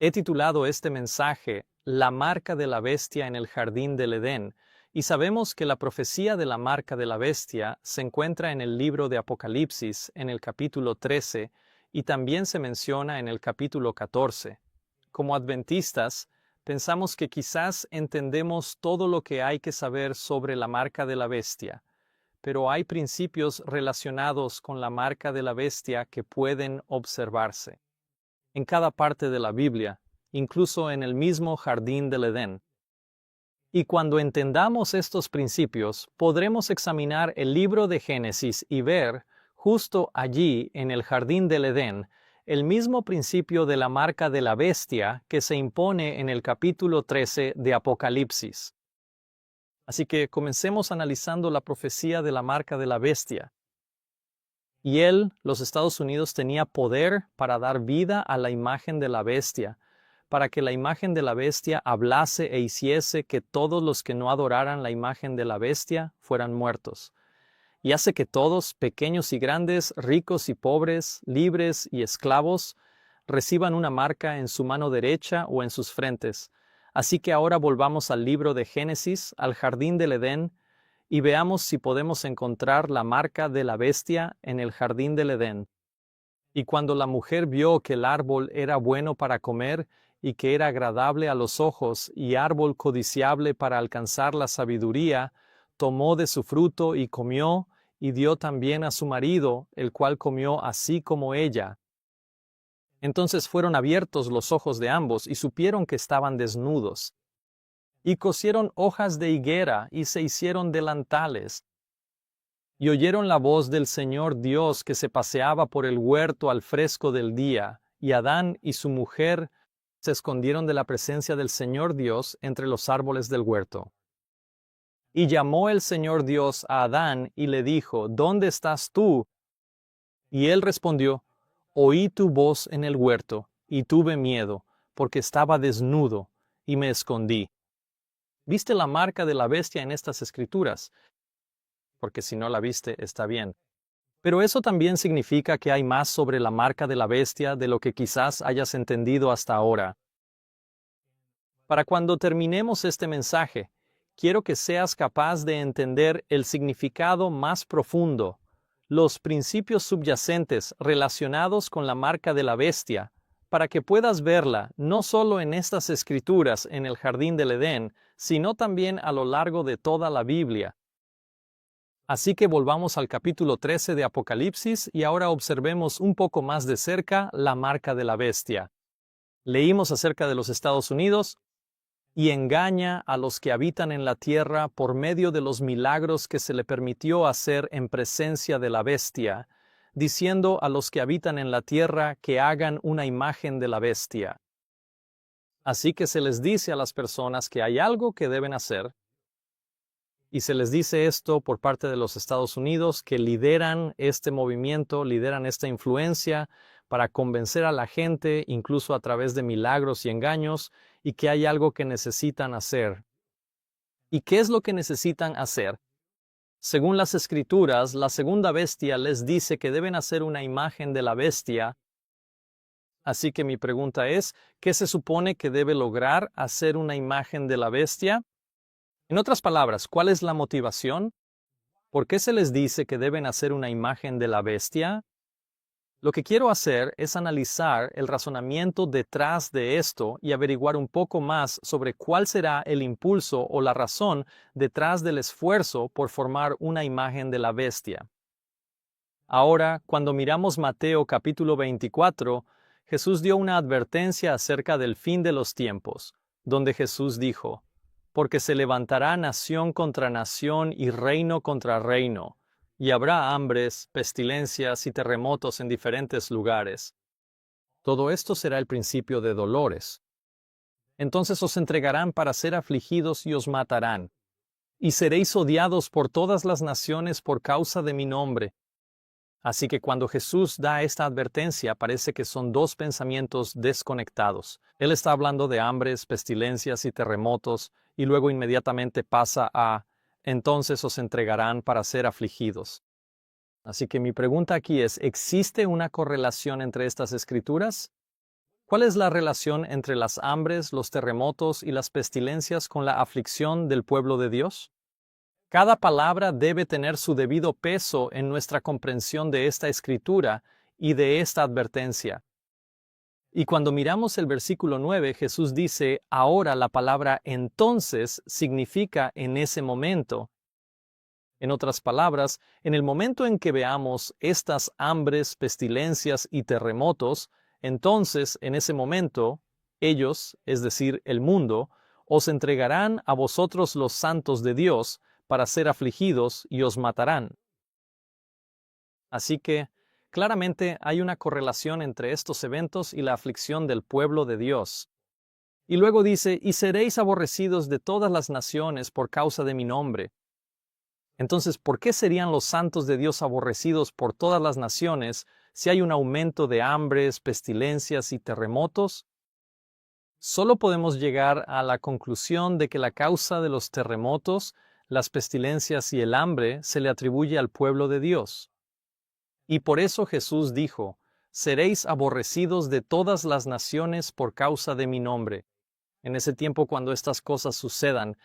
He titulado este mensaje La marca de la bestia en el jardín del Edén, y sabemos que la profecía de la marca de la bestia se encuentra en el libro de Apocalipsis, en el capítulo 13, y también se menciona en el capítulo 14. Como adventistas, pensamos que quizás entendemos todo lo que hay que saber sobre la marca de la bestia, pero hay principios relacionados con la marca de la bestia que pueden observarse en cada parte de la Biblia, incluso en el mismo jardín del Edén. Y cuando entendamos estos principios, podremos examinar el libro de Génesis y ver, justo allí en el jardín del Edén, el mismo principio de la marca de la bestia que se impone en el capítulo 13 de Apocalipsis. Así que comencemos analizando la profecía de la marca de la bestia. Y los Estados Unidos, tenía poder para dar vida a la imagen de la bestia, para que la imagen de la bestia hablase e hiciese que todos los que no adoraran la imagen de la bestia fueran muertos. Y hace que todos, pequeños y grandes, ricos y pobres, libres y esclavos, reciban una marca en su mano derecha o en sus frentes. Así que ahora volvamos al libro de Génesis, al jardín del Edén, y veamos si podemos encontrar la marca de la bestia en el jardín del Edén. Y cuando la mujer vio que el árbol era bueno para comer y que era agradable a los ojos y árbol codiciable para alcanzar la sabiduría, tomó de su fruto y comió, y dio también a su marido, el cual comió así como ella. Entonces fueron abiertos los ojos de ambos y supieron que estaban desnudos. Y cosieron hojas de higuera y se hicieron delantales. Y oyeron la voz del Señor Dios que se paseaba por el huerto al fresco del día, y Adán y su mujer se escondieron de la presencia del Señor Dios entre los árboles del huerto. Y llamó el Señor Dios a Adán y le dijo, ¿dónde estás tú? Y él respondió, oí tu voz en el huerto, y tuve miedo, porque estaba desnudo, y me escondí. ¿Viste la marca de la bestia en estas escrituras? Porque si no la viste, está bien. Pero eso también significa que hay más sobre la marca de la bestia de lo que quizás hayas entendido hasta ahora. Para cuando terminemos este mensaje, quiero que seas capaz de entender el significado más profundo, los principios subyacentes relacionados con la marca de la bestia, para que puedas verla no solo en estas escrituras en el jardín del Edén, sino también a lo largo de toda la Biblia. Así que volvamos al capítulo 13 de Apocalipsis y ahora observemos un poco más de cerca la marca de la bestia. Leímos acerca de los Estados Unidos, y engaña a los que habitan en la tierra por medio de los milagros que se le permitió hacer en presencia de la bestia, diciendo a los que habitan en la tierra que hagan una imagen de la bestia. Así que se les dice a las personas que hay algo que deben hacer, y se les dice esto por parte de los Estados Unidos, que lideran este movimiento, lideran esta influencia para convencer a la gente, incluso a través de milagros y engaños, y que hay algo que necesitan hacer. ¿Y qué es lo que necesitan hacer? Según las Escrituras, la segunda bestia les dice que deben hacer una imagen de la bestia. Así que mi pregunta es, ¿qué se supone que debe lograr hacer una imagen de la bestia? En otras palabras, ¿cuál es la motivación? ¿Por qué se les dice que deben hacer una imagen de la bestia? Lo que quiero hacer es analizar el razonamiento detrás de esto y averiguar un poco más sobre cuál será el impulso o la razón detrás del esfuerzo por formar una imagen de la bestia. Ahora, cuando miramos Mateo capítulo 24, Jesús dio una advertencia acerca del fin de los tiempos, donde Jesús dijo, porque se levantará nación contra nación y reino contra reino, y habrá hambres, pestilencias y terremotos en diferentes lugares. Todo esto será el principio de dolores. Entonces os entregarán para ser afligidos y os matarán, y seréis odiados por todas las naciones por causa de mi nombre. Así que cuando Jesús da esta advertencia, parece que son dos pensamientos desconectados. Él está hablando de hambres, pestilencias y terremotos, y luego inmediatamente pasa a entonces os entregarán para ser afligidos. Así que mi pregunta aquí es, ¿existe una correlación entre estas escrituras? ¿Cuál es la relación entre las hambres, los terremotos y las pestilencias con la aflicción del pueblo de Dios? Cada palabra debe tener su debido peso en nuestra comprensión de esta escritura y de esta advertencia. Y cuando miramos el versículo 9, Jesús dice, ahora la palabra entonces significa en ese momento. En otras palabras, en el momento en que veamos estas hambres, pestilencias y terremotos, entonces, en ese momento, ellos, es decir, el mundo, os entregarán a vosotros los santos de Dios para ser afligidos y os matarán. Así que, claramente hay una correlación entre estos eventos y la aflicción del pueblo de Dios. Y luego dice, y seréis aborrecidos de todas las naciones por causa de mi nombre. Entonces, ¿por qué serían los santos de Dios aborrecidos por todas las naciones si hay un aumento de hambres, pestilencias y terremotos? Solo podemos llegar a la conclusión de que la causa de los terremotos, las pestilencias y el hambre se le atribuye al pueblo de Dios. Y por eso Jesús dijo, seréis aborrecidos de todas las naciones por causa de mi nombre. En ese tiempo cuando estas cosas sucedan,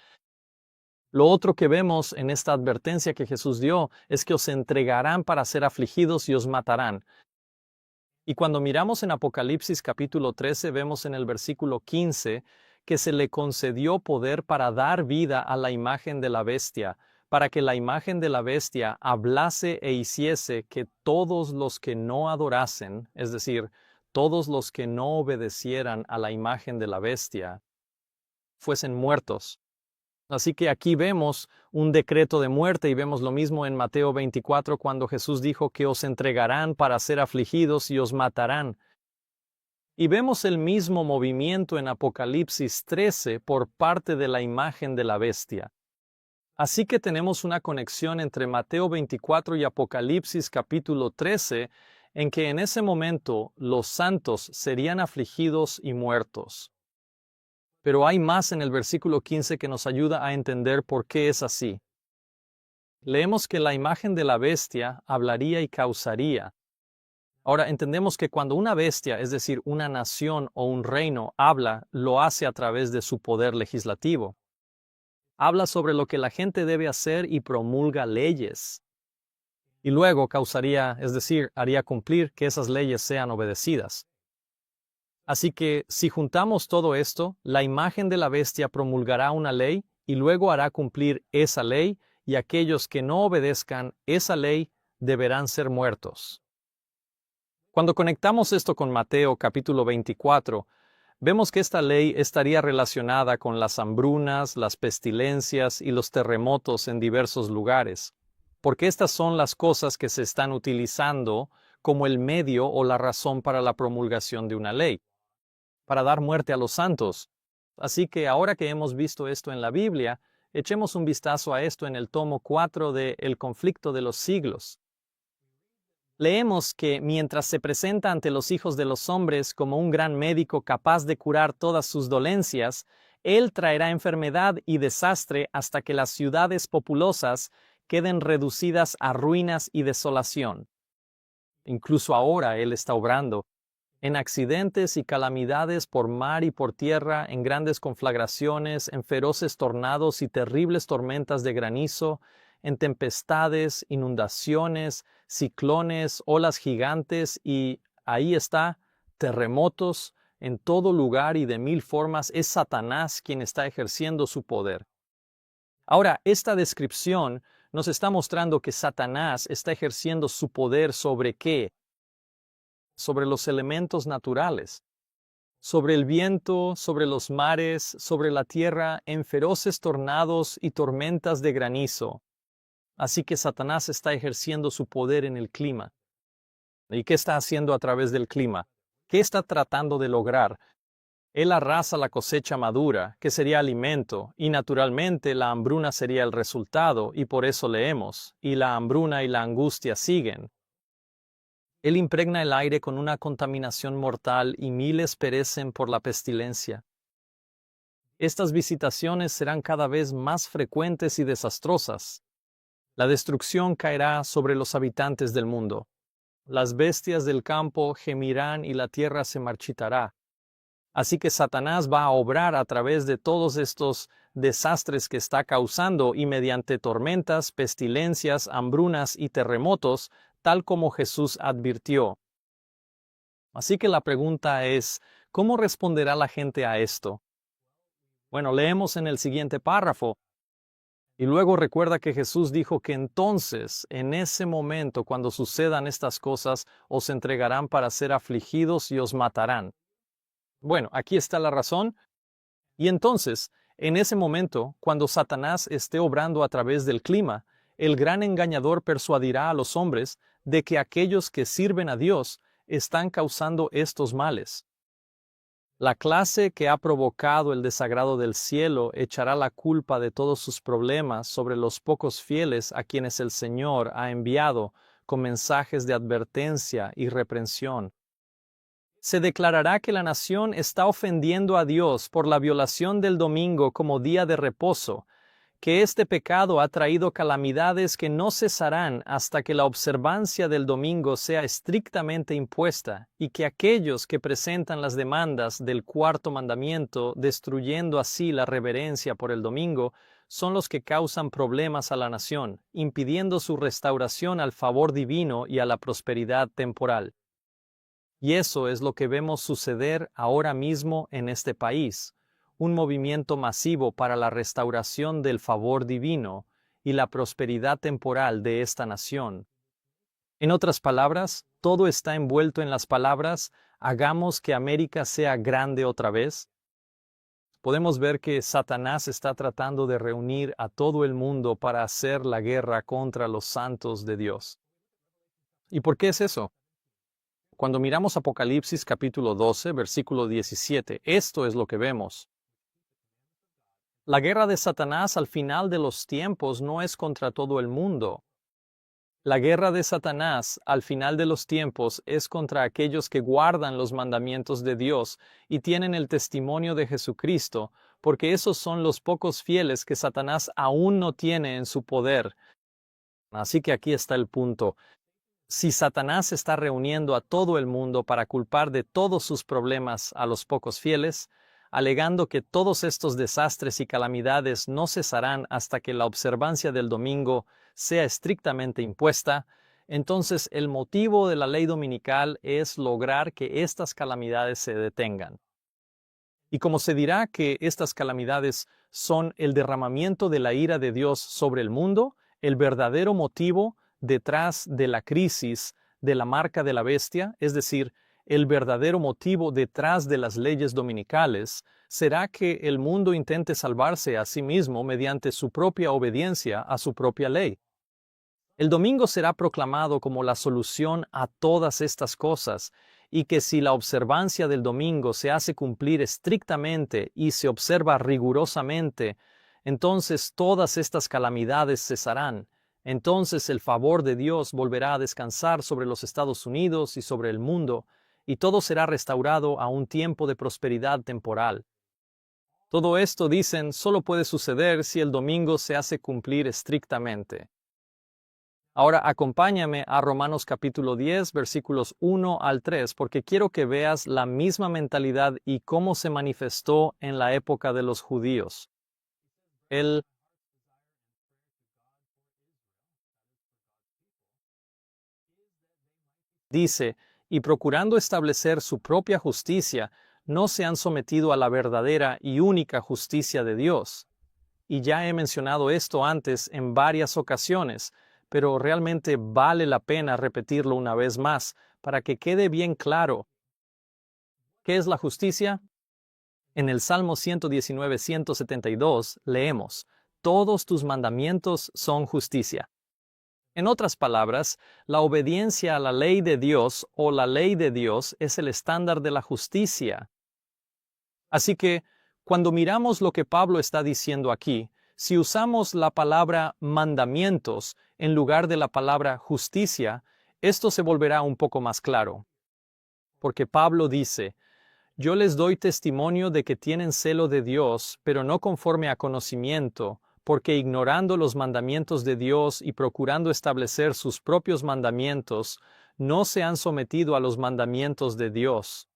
lo otro que vemos en esta advertencia que Jesús dio es que os entregarán para ser afligidos y os matarán. Y cuando miramos en Apocalipsis capítulo 13, vemos en el versículo 15 que se le concedió poder para dar vida a la imagen de la bestia, para que la imagen de la bestia hablase e hiciese que todos los que no adorasen, es decir, todos los que no obedecieran a la imagen de la bestia, fuesen muertos. Así que aquí vemos un decreto de muerte y vemos lo mismo en Mateo 24 cuando Jesús dijo que os entregarán para ser afligidos y os matarán. Y vemos el mismo movimiento en Apocalipsis 13 por parte de la imagen de la bestia. Así que tenemos una conexión entre Mateo 24 y Apocalipsis capítulo 13 en que en ese momento los santos serían afligidos y muertos. Pero hay más en el versículo 15 que nos ayuda a entender por qué es así. Leemos que la imagen de la bestia hablaría y causaría. Ahora entendemos que cuando una bestia, es decir, una nación o un reino, habla, lo hace a través de su poder legislativo. Habla sobre lo que la gente debe hacer y promulga leyes. Y luego causaría, es decir, haría cumplir que esas leyes sean obedecidas. Así que, si juntamos todo esto, la imagen de la bestia promulgará una ley y luego hará cumplir esa ley, y aquellos que no obedezcan esa ley deberán ser muertos. Cuando conectamos esto con Mateo capítulo 24, vemos que esta ley estaría relacionada con las hambrunas, las pestilencias y los terremotos en diversos lugares, porque estas son las cosas que se están utilizando como el medio o la razón para la promulgación de una ley, para dar muerte a los santos. Así que ahora que hemos visto esto en la Biblia, echemos un vistazo a esto en el tomo 4 de El conflicto de los siglos. Leemos que mientras se presenta ante los hijos de los hombres como un gran médico capaz de curar todas sus dolencias, Él traerá enfermedad y desastre hasta que las ciudades populosas queden reducidas a ruinas y desolación. Incluso ahora Él está obrando en accidentes y calamidades por mar y por tierra, en grandes conflagraciones, en feroces tornados y terribles tormentas de granizo, en tempestades, inundaciones, ciclones, olas gigantes y, ahí está, terremotos en todo lugar y de mil formas. Es Satanás quien está ejerciendo su poder. Ahora, esta descripción nos está mostrando que Satanás está ejerciendo su poder ¿sobre qué? Sobre los elementos naturales, sobre el viento, sobre los mares, sobre la tierra, en feroces tornados y tormentas de granizo. Así que Satanás está ejerciendo su poder en el clima. ¿Y qué está haciendo a través del clima? ¿Qué está tratando de lograr? Él arrasa la cosecha madura, que sería alimento, y naturalmente la hambruna sería el resultado, y por eso leemos, y la hambruna y la angustia siguen. Él impregna el aire con una contaminación mortal y miles perecen por la pestilencia. Estas visitaciones serán cada vez más frecuentes y desastrosas. La destrucción caerá sobre los habitantes del mundo. Las bestias del campo gemirán y la tierra se marchitará. Así que Satanás va a obrar a través de todos estos desastres que está causando y mediante tormentas, pestilencias, hambrunas y terremotos, tal como Jesús advirtió. Así que la pregunta es, ¿cómo responderá la gente a esto? Bueno, leemos en el siguiente párrafo. Y luego recuerda que Jesús dijo que entonces, en ese momento, cuando sucedan estas cosas, os entregarán para ser afligidos y os matarán. Bueno, aquí está la razón. Y entonces, en ese momento, cuando Satanás esté obrando a través del clima, el gran engañador persuadirá a los hombres de que aquellos que sirven a Dios están causando estos males. La clase que ha provocado el desagrado del cielo echará la culpa de todos sus problemas sobre los pocos fieles a quienes el Señor ha enviado con mensajes de advertencia y reprensión. Se declarará que la nación está ofendiendo a Dios por la violación del domingo como día de reposo, que este pecado ha traído calamidades que no cesarán hasta que la observancia del domingo sea estrictamente impuesta, y que aquellos que presentan las demandas del cuarto mandamiento, destruyendo así la reverencia por el domingo, son los que causan problemas a la nación, impidiendo su restauración al favor divino y a la prosperidad temporal. Y eso es lo que vemos suceder ahora mismo en este país, un movimiento masivo para la restauración del favor divino y la prosperidad temporal de esta nación. En otras palabras, todo está envuelto en las palabras «hagamos que América sea grande otra vez». Podemos ver que Satanás está tratando de reunir a todo el mundo para hacer la guerra contra los santos de Dios. ¿Y por qué es eso? Cuando miramos Apocalipsis capítulo 12, versículo 17, esto es lo que vemos. La guerra de Satanás al final de los tiempos no es contra todo el mundo. La guerra de Satanás al final de los tiempos es contra aquellos que guardan los mandamientos de Dios y tienen el testimonio de Jesucristo, porque esos son los pocos fieles que Satanás aún no tiene en su poder. Así que aquí está el punto. Si Satanás está reuniendo a todo el mundo para culpar de todos sus problemas a los pocos fieles, alegando que todos estos desastres y calamidades no cesarán hasta que la observancia del domingo sea estrictamente impuesta, entonces el motivo de la ley dominical es lograr que estas calamidades se detengan. Y como se dirá que estas calamidades son el derramamiento de la ira de Dios sobre el mundo, el verdadero motivo detrás de la crisis de la marca de la bestia, es decir, el verdadero motivo detrás de las leyes dominicales, será que el mundo intente salvarse a sí mismo mediante su propia obediencia a su propia ley. El domingo será proclamado como la solución a todas estas cosas, y que si la observancia del domingo se hace cumplir estrictamente y se observa rigurosamente, entonces todas estas calamidades cesarán. Entonces el favor de Dios volverá a descansar sobre los Estados Unidos y sobre el mundo, y todo será restaurado a un tiempo de prosperidad temporal. Todo esto, dicen, solo puede suceder si el domingo se hace cumplir estrictamente. Ahora acompáñame a Romanos capítulo 10, versículos 1 al 3, porque quiero que veas la misma mentalidad y cómo se manifestó en la época de los judíos. Él dice, y procurando establecer su propia justicia, no se han sometido a la verdadera y única justicia de Dios. Y ya he mencionado esto antes en varias ocasiones, pero realmente vale la pena repetirlo una vez más para que quede bien claro. ¿Qué es la justicia? En el Salmo 119-172 leemos, «Todos tus mandamientos son justicia». En otras palabras, la obediencia a la ley de Dios o la ley de Dios es el estándar de la justicia. Así que, cuando miramos lo que Pablo está diciendo aquí, si usamos la palabra mandamientos en lugar de la palabra justicia, esto se volverá un poco más claro. Porque Pablo dice, «Yo les doy testimonio de que tienen celo de Dios, pero no conforme a conocimiento, porque ignorando los mandamientos de Dios y procurando establecer sus propios mandamientos, no se han sometido a los mandamientos de Dios».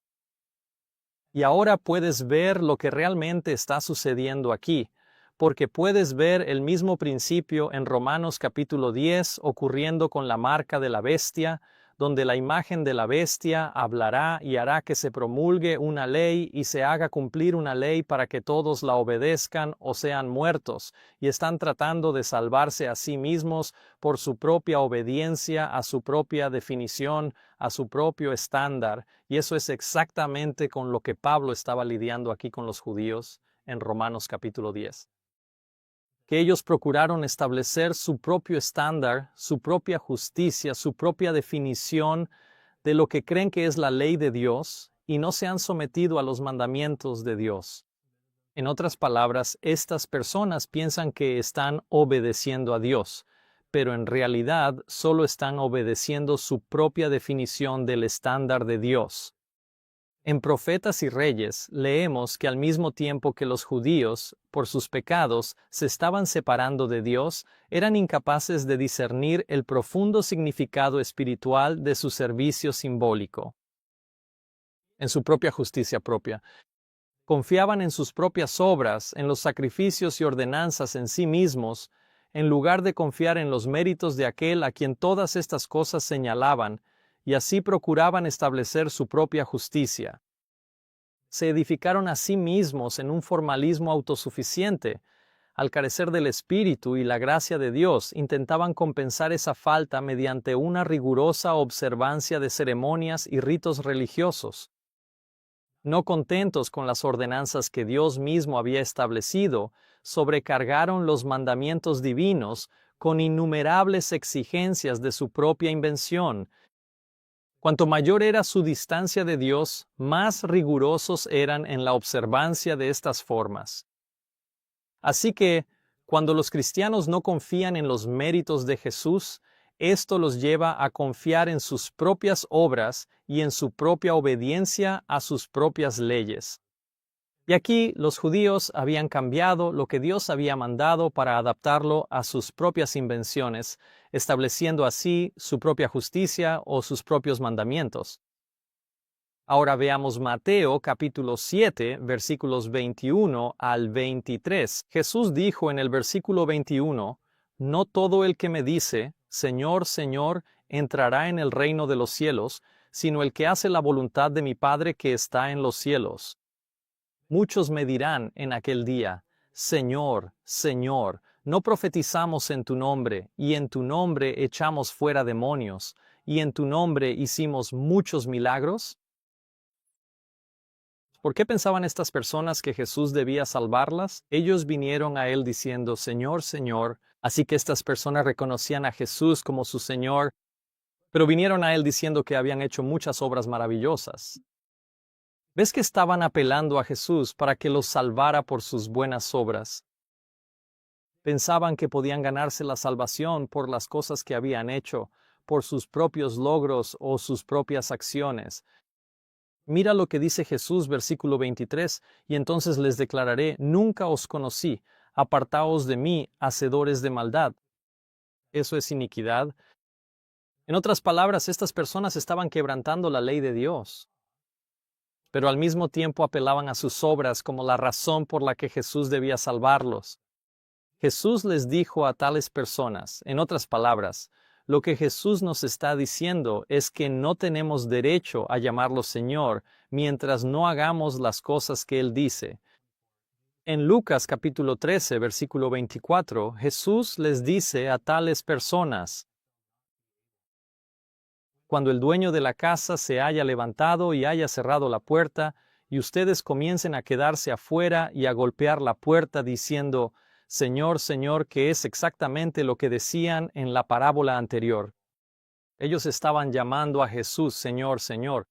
Y ahora puedes ver lo que realmente está sucediendo aquí, porque puedes ver el mismo principio en Romanos capítulo 10 ocurriendo con la marca de la bestia, donde la imagen de la bestia hablará y hará que se promulgue una ley y se haga cumplir una ley para que todos la obedezcan o sean muertos, y están tratando de salvarse a sí mismos por su propia obediencia a su propia definición, a su propio estándar, y eso es exactamente con lo que Pablo estaba lidiando aquí con los judíos en Romanos capítulo 10. Que ellos procuraron establecer su propio estándar, su propia justicia, su propia definición de lo que creen que es la ley de Dios y no se han sometido a los mandamientos de Dios. En otras palabras, estas personas piensan que están obedeciendo a Dios, pero en realidad solo están obedeciendo su propia definición del estándar de Dios. En Profetas y Reyes leemos que al mismo tiempo que los judíos, por sus pecados, se estaban separando de Dios, eran incapaces de discernir el profundo significado espiritual de su servicio simbólico. En su propia justicia propia. Confiaban en sus propias obras, en los sacrificios y ordenanzas en sí mismos, en lugar de confiar en los méritos de aquel a quien todas estas cosas señalaban, y así procuraban establecer su propia justicia. Se edificaron a sí mismos en un formalismo autosuficiente. Al carecer del Espíritu y la gracia de Dios, intentaban compensar esa falta mediante una rigurosa observancia de ceremonias y ritos religiosos. No contentos con las ordenanzas que Dios mismo había establecido, sobrecargaron los mandamientos divinos con innumerables exigencias de su propia invención. Cuanto mayor era su distancia de Dios, más rigurosos eran en la observancia de estas formas. Así que, cuando los cristianos no confían en los méritos de Jesús, esto los lleva a confiar en sus propias obras y en su propia obediencia a sus propias leyes. Y aquí los judíos habían cambiado lo que Dios había mandado para adaptarlo a sus propias invenciones, estableciendo así su propia justicia o sus propios mandamientos. Ahora veamos Mateo capítulo 7, versículos 21 al 23. Jesús dijo en el versículo 21, «No todo el que me dice, Señor, Señor, entrará en el reino de los cielos, sino el que hace la voluntad de mi Padre que está en los cielos. Muchos me dirán en aquel día, Señor, Señor, ¿no profetizamos en tu nombre, y en tu nombre echamos fuera demonios, y en tu nombre hicimos muchos milagros?» ¿Por qué pensaban estas personas que Jesús debía salvarlas? Ellos vinieron a él diciendo, Señor, Señor, así que estas personas reconocían a Jesús como su Señor, pero vinieron a él diciendo que habían hecho muchas obras maravillosas. ¿Ves que estaban apelando a Jesús para que los salvara por sus buenas obras? Pensaban que podían ganarse la salvación por las cosas que habían hecho, por sus propios logros o sus propias acciones. Mira lo que dice Jesús, versículo 23, y entonces les declararé, nunca os conocí, apartaos de mí, hacedores de maldad. Eso es iniquidad. En otras palabras, estas personas estaban quebrantando la ley de Dios, pero al mismo tiempo apelaban a sus obras como la razón por la que Jesús debía salvarlos. Jesús les dijo a tales personas, en otras palabras, lo que Jesús nos está diciendo es que no tenemos derecho a llamarlo Señor mientras no hagamos las cosas que Él dice. En Lucas capítulo 13, versículo 24, Jesús les dice a tales personas, cuando el dueño de la casa se haya levantado y haya cerrado la puerta, y ustedes comiencen a quedarse afuera y a golpear la puerta diciendo, Señor, Señor, que es exactamente lo que decían en la parábola anterior. Ellos estaban llamando a Jesús, Señor, Señor.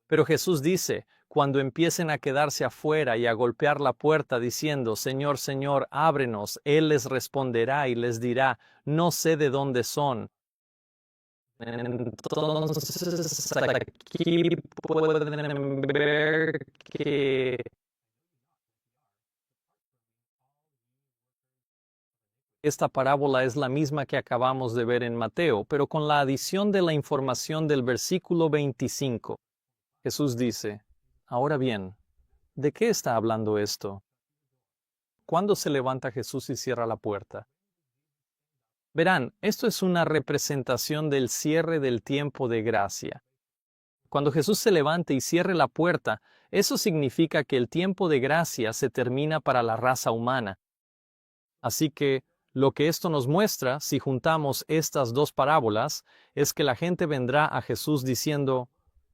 Pero Jesús dice, cuando empiecen a quedarse afuera y a golpear la puerta diciendo, Señor, Señor, ábrenos, Él les responderá y les dirá, no sé de dónde son. Entonces, aquí pueden ver que esta parábola es la misma que acabamos de ver en Mateo, pero con la adición de la información del versículo 25. Jesús dice, Ahora bien, ¿de qué está hablando esto? ¿Cuándo se levanta Jesús y cierra la puerta? Verán, esto es una representación del cierre del tiempo de gracia. Cuando Jesús se levante y cierre la puerta, eso significa que el tiempo de gracia se termina para la raza humana. Así que, lo que esto nos muestra, si juntamos estas dos parábolas, es que la gente vendrá a Jesús diciendo,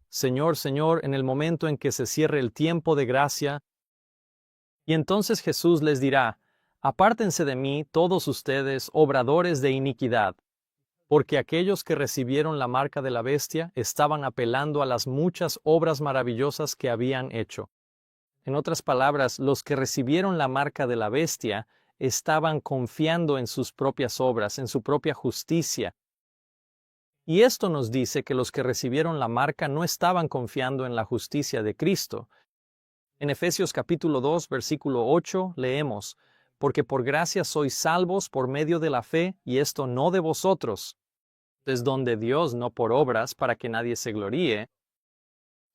Señor, Señor, en el momento en que se cierre el tiempo de gracia, y entonces Jesús les dirá, apártense de mí todos ustedes, obradores de iniquidad, porque aquellos que recibieron la marca de la bestia estaban apelando a las muchas obras maravillosas que habían hecho. En otras palabras, los que recibieron la marca de la bestia estaban confiando en sus propias obras, en su propia justicia. Y esto nos dice que los que recibieron la marca no estaban confiando en la justicia de Cristo. En Efesios capítulo 2, versículo 8, leemos, porque por gracia sois salvos por medio de la fe, y esto no de vosotros, es don de Dios, no por obras, para que nadie se gloríe.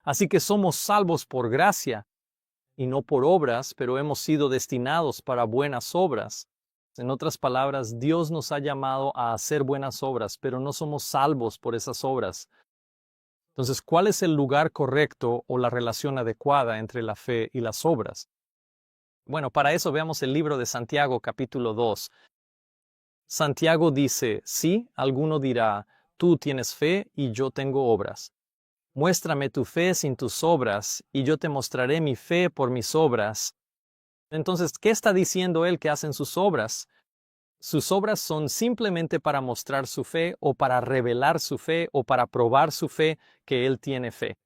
Así que somos salvos por gracia, y no por obras, pero hemos sido destinados para buenas obras. En otras palabras, Dios nos ha llamado a hacer buenas obras, pero no somos salvos por esas obras. Entonces, ¿cuál es el lugar correcto o la relación adecuada entre la fe y las obras? Bueno, para eso veamos el libro de Santiago, capítulo 2. Santiago dice, sí, alguno dirá, tú tienes fe y yo tengo obras. Muéstrame tu fe sin tus obras, y yo te mostraré mi fe por mis obras. Entonces, ¿qué está diciendo él que hacen sus obras? Sus obras son simplemente para mostrar su fe o para revelar su fe o para probar su fe que él tiene fe.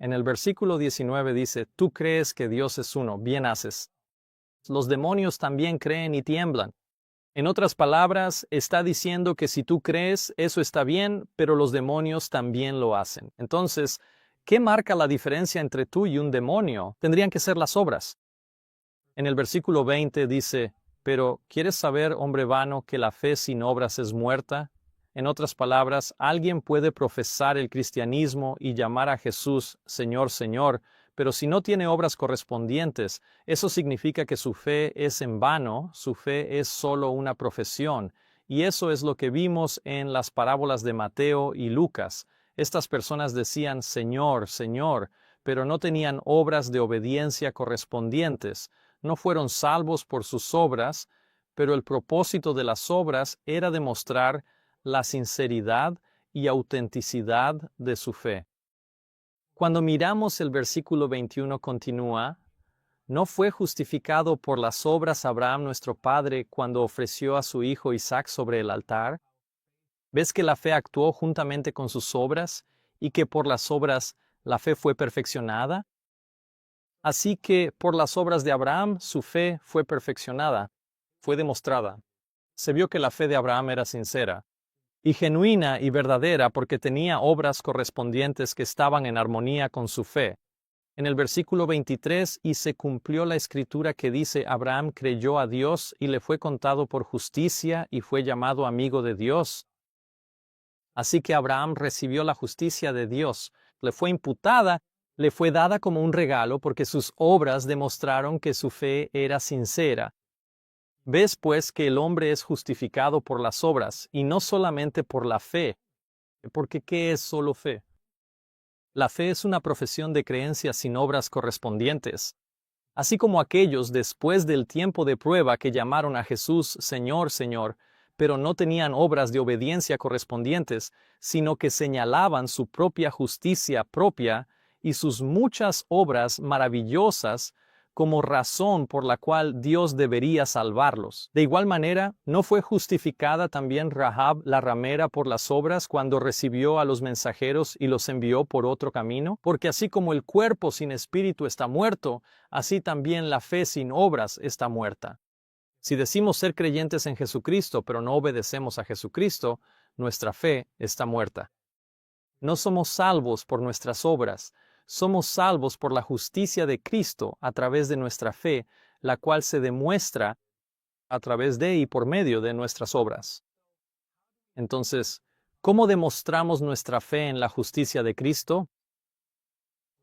En el versículo 19 dice, tú crees que Dios es uno, bien haces. Los demonios también creen y tiemblan. En otras palabras, está diciendo que si tú crees, eso está bien, pero los demonios también lo hacen. Entonces, ¿qué marca la diferencia entre tú y un demonio? Tendrían que ser las obras. En el versículo 20 dice, pero ¿quieres saber, hombre vano, que la fe sin obras es muerta? En otras palabras, alguien puede profesar el cristianismo y llamar a Jesús Señor, Señor, pero si no tiene obras correspondientes, eso significa que su fe es en vano, su fe es solo una profesión, y eso es lo que vimos en las parábolas de Mateo y Lucas. Estas personas decían Señor, Señor, pero no tenían obras de obediencia correspondientes. No fueron salvos por sus obras, pero el propósito de las obras era demostrar la sinceridad y autenticidad de su fe. Cuando miramos el versículo 21 continúa, ¿no fue justificado por las obras Abraham nuestro padre cuando ofreció a su hijo Isaac sobre el altar? ¿Ves que la fe actuó juntamente con sus obras y que por las obras la fe fue perfeccionada? Así que por las obras de Abraham su fe fue perfeccionada, fue demostrada. Se vio que la fe de Abraham era sincera y genuina y verdadera porque tenía obras correspondientes que estaban en armonía con su fe. En el versículo 23, y se cumplió la escritura que dice, Abraham creyó a Dios y le fue contado por justicia y fue llamado amigo de Dios. Así que Abraham recibió la justicia de Dios, le fue imputada, le fue dada como un regalo porque sus obras demostraron que su fe era sincera. Ves pues que el hombre es justificado por las obras y no solamente por la fe, porque ¿qué es solo fe? La fe es una profesión de creencia sin obras correspondientes. Así como aquellos después del tiempo de prueba que llamaron a Jesús Señor, Señor, pero no tenían obras de obediencia correspondientes, sino que señalaban su propia justicia propia y sus muchas obras maravillosas como razón por la cual Dios debería salvarlos. De igual manera, ¿no fue justificada también Rahab la ramera por las obras cuando recibió a los mensajeros y los envió por otro camino? Porque así como el cuerpo sin espíritu está muerto, así también la fe sin obras está muerta. Si decimos ser creyentes en Jesucristo, pero no obedecemos a Jesucristo, nuestra fe está muerta. No somos salvos por nuestras obras, somos salvos por la justicia de Cristo a través de nuestra fe, la cual se demuestra a través de y por medio de nuestras obras. Entonces, ¿cómo demostramos nuestra fe en la justicia de Cristo?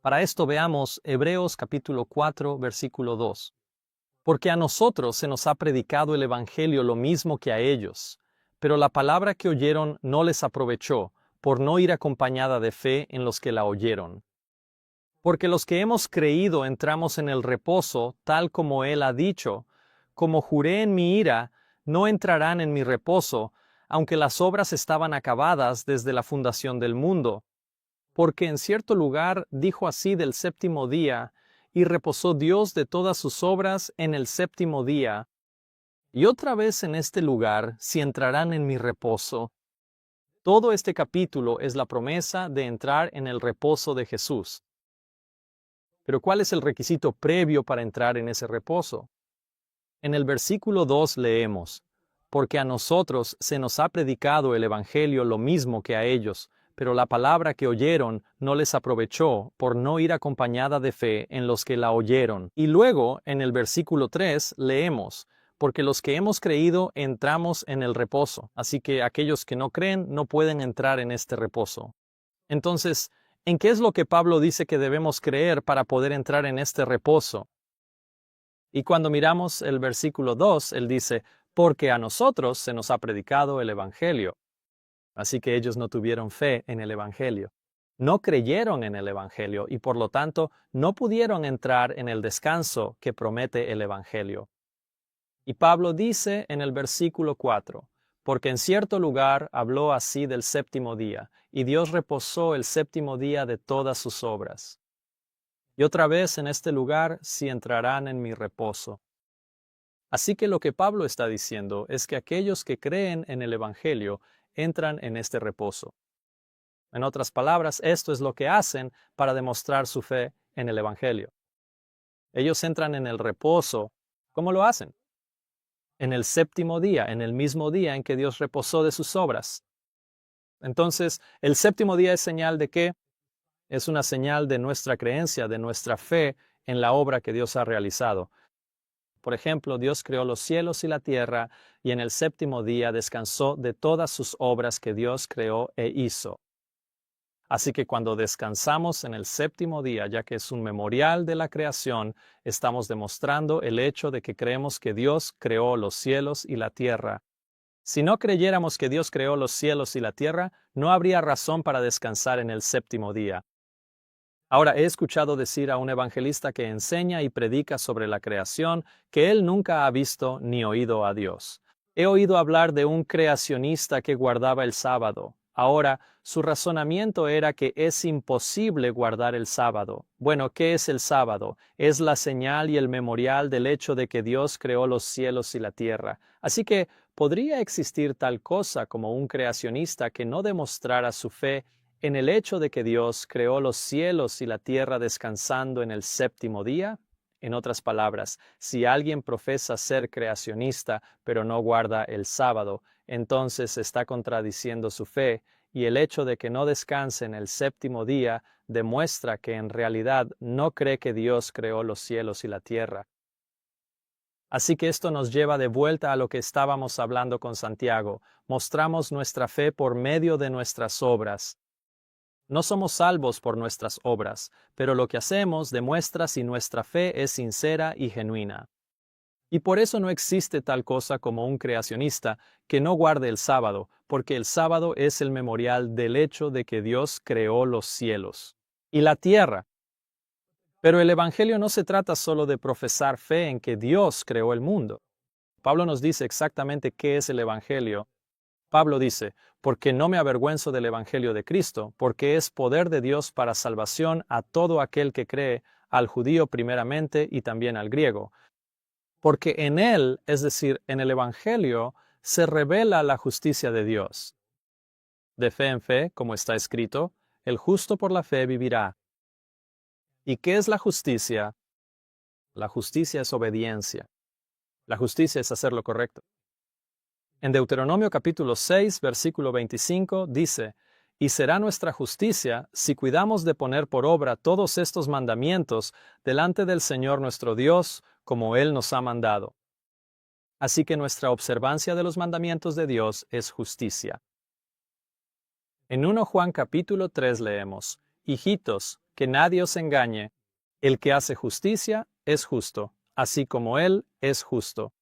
Para esto veamos Hebreos capítulo 4, versículo 2. Porque a nosotros se nos ha predicado el Evangelio lo mismo que a ellos, pero la palabra que oyeron no les aprovechó, por no ir acompañada de fe en los que la oyeron. Porque los que hemos creído entramos en el reposo, tal como Él ha dicho, como juré en mi ira, no entrarán en mi reposo, aunque las obras estaban acabadas desde la fundación del mundo. Porque en cierto lugar dijo así del séptimo día, y reposó Dios de todas sus obras en el séptimo día. Y otra vez en este lugar, si entrarán en mi reposo. Todo este capítulo es la promesa de entrar en el reposo de Jesús. Pero ¿cuál es el requisito previo para entrar en ese reposo? En el versículo 2 leemos, porque a nosotros se nos ha predicado el Evangelio lo mismo que a ellos, pero la palabra que oyeron no les aprovechó por no ir acompañada de fe en los que la oyeron. Y luego, en el versículo 3, leemos, porque los que hemos creído entramos en el reposo, así que aquellos que no creen no pueden entrar en este reposo. Entonces, ¿en qué es lo que Pablo dice que debemos creer para poder entrar en este reposo? Y cuando miramos el versículo 2, él dice, porque a nosotros se nos ha predicado el Evangelio. Así que ellos no tuvieron fe en el Evangelio. No creyeron en el Evangelio y por lo tanto no pudieron entrar en el descanso que promete el Evangelio. Y Pablo dice en el versículo 4, porque en cierto lugar habló así del séptimo día, y Dios reposó el séptimo día de todas sus obras. Y otra vez en este lugar si entrarán en mi reposo. Así que lo que Pablo está diciendo es que aquellos que creen en el Evangelio entran en este reposo. En otras palabras, esto es lo que hacen para demostrar su fe en el Evangelio. Ellos entran en el reposo. ¿Cómo lo hacen? En el séptimo día, en el mismo día en que Dios reposó de sus obras. Entonces, el séptimo día es señal de qué? Es una señal de nuestra creencia, de nuestra fe en la obra que Dios ha realizado. Por ejemplo, Dios creó los cielos y la tierra y en el séptimo día descansó de todas sus obras que Dios creó e hizo. Así que cuando descansamos en el séptimo día, ya que es un memorial de la creación, estamos demostrando el hecho de que creemos que Dios creó los cielos y la tierra. Si no creyéramos que Dios creó los cielos y la tierra, no habría razón para descansar en el séptimo día. Ahora, he escuchado decir a un evangelista que enseña y predica sobre la creación que él nunca ha visto ni oído a Dios. He oído hablar de un creacionista que guardaba el sábado. Ahora, su razonamiento era que es imposible guardar el sábado. Bueno, ¿qué es el sábado? Es la señal y el memorial del hecho de que Dios creó los cielos y la tierra. Así que, ¿podría existir tal cosa como un creacionista que no demostrara su fe en el hecho de que Dios creó los cielos y la tierra descansando en el séptimo día? En otras palabras, si alguien profesa ser creacionista pero no guarda el sábado, entonces está contradiciendo su fe, y el hecho de que no descanse en el séptimo día demuestra que en realidad no cree que Dios creó los cielos y la tierra. Así que esto nos lleva de vuelta a lo que estábamos hablando con Santiago. Mostramos nuestra fe por medio de nuestras obras. No somos salvos por nuestras obras, pero lo que hacemos demuestra si nuestra fe es sincera y genuina. Y por eso no existe tal cosa como un creacionista que no guarde el sábado, porque el sábado es el memorial del hecho de que Dios creó los cielos y la tierra. Pero el Evangelio no se trata solo de profesar fe en que Dios creó el mundo. Pablo nos dice exactamente qué es el Evangelio. Pablo dice, porque no me avergüenzo del Evangelio de Cristo, porque es poder de Dios para salvación a todo aquel que cree, al judío primeramente y también al griego. Porque en él, es decir, en el Evangelio, se revela la justicia de Dios. De fe en fe, como está escrito, el justo por la fe vivirá. ¿Y qué es la justicia? La justicia es obediencia. La justicia es hacer lo correcto. En Deuteronomio capítulo 6, versículo 25 dice, y será nuestra justicia si cuidamos de poner por obra todos estos mandamientos delante del Señor nuestro Dios, como Él nos ha mandado. Así que nuestra observancia de los mandamientos de Dios es justicia. En 1 Juan capítulo 3 leemos, hijitos, que nadie os engañe. El que hace justicia es justo, así como Él es justo.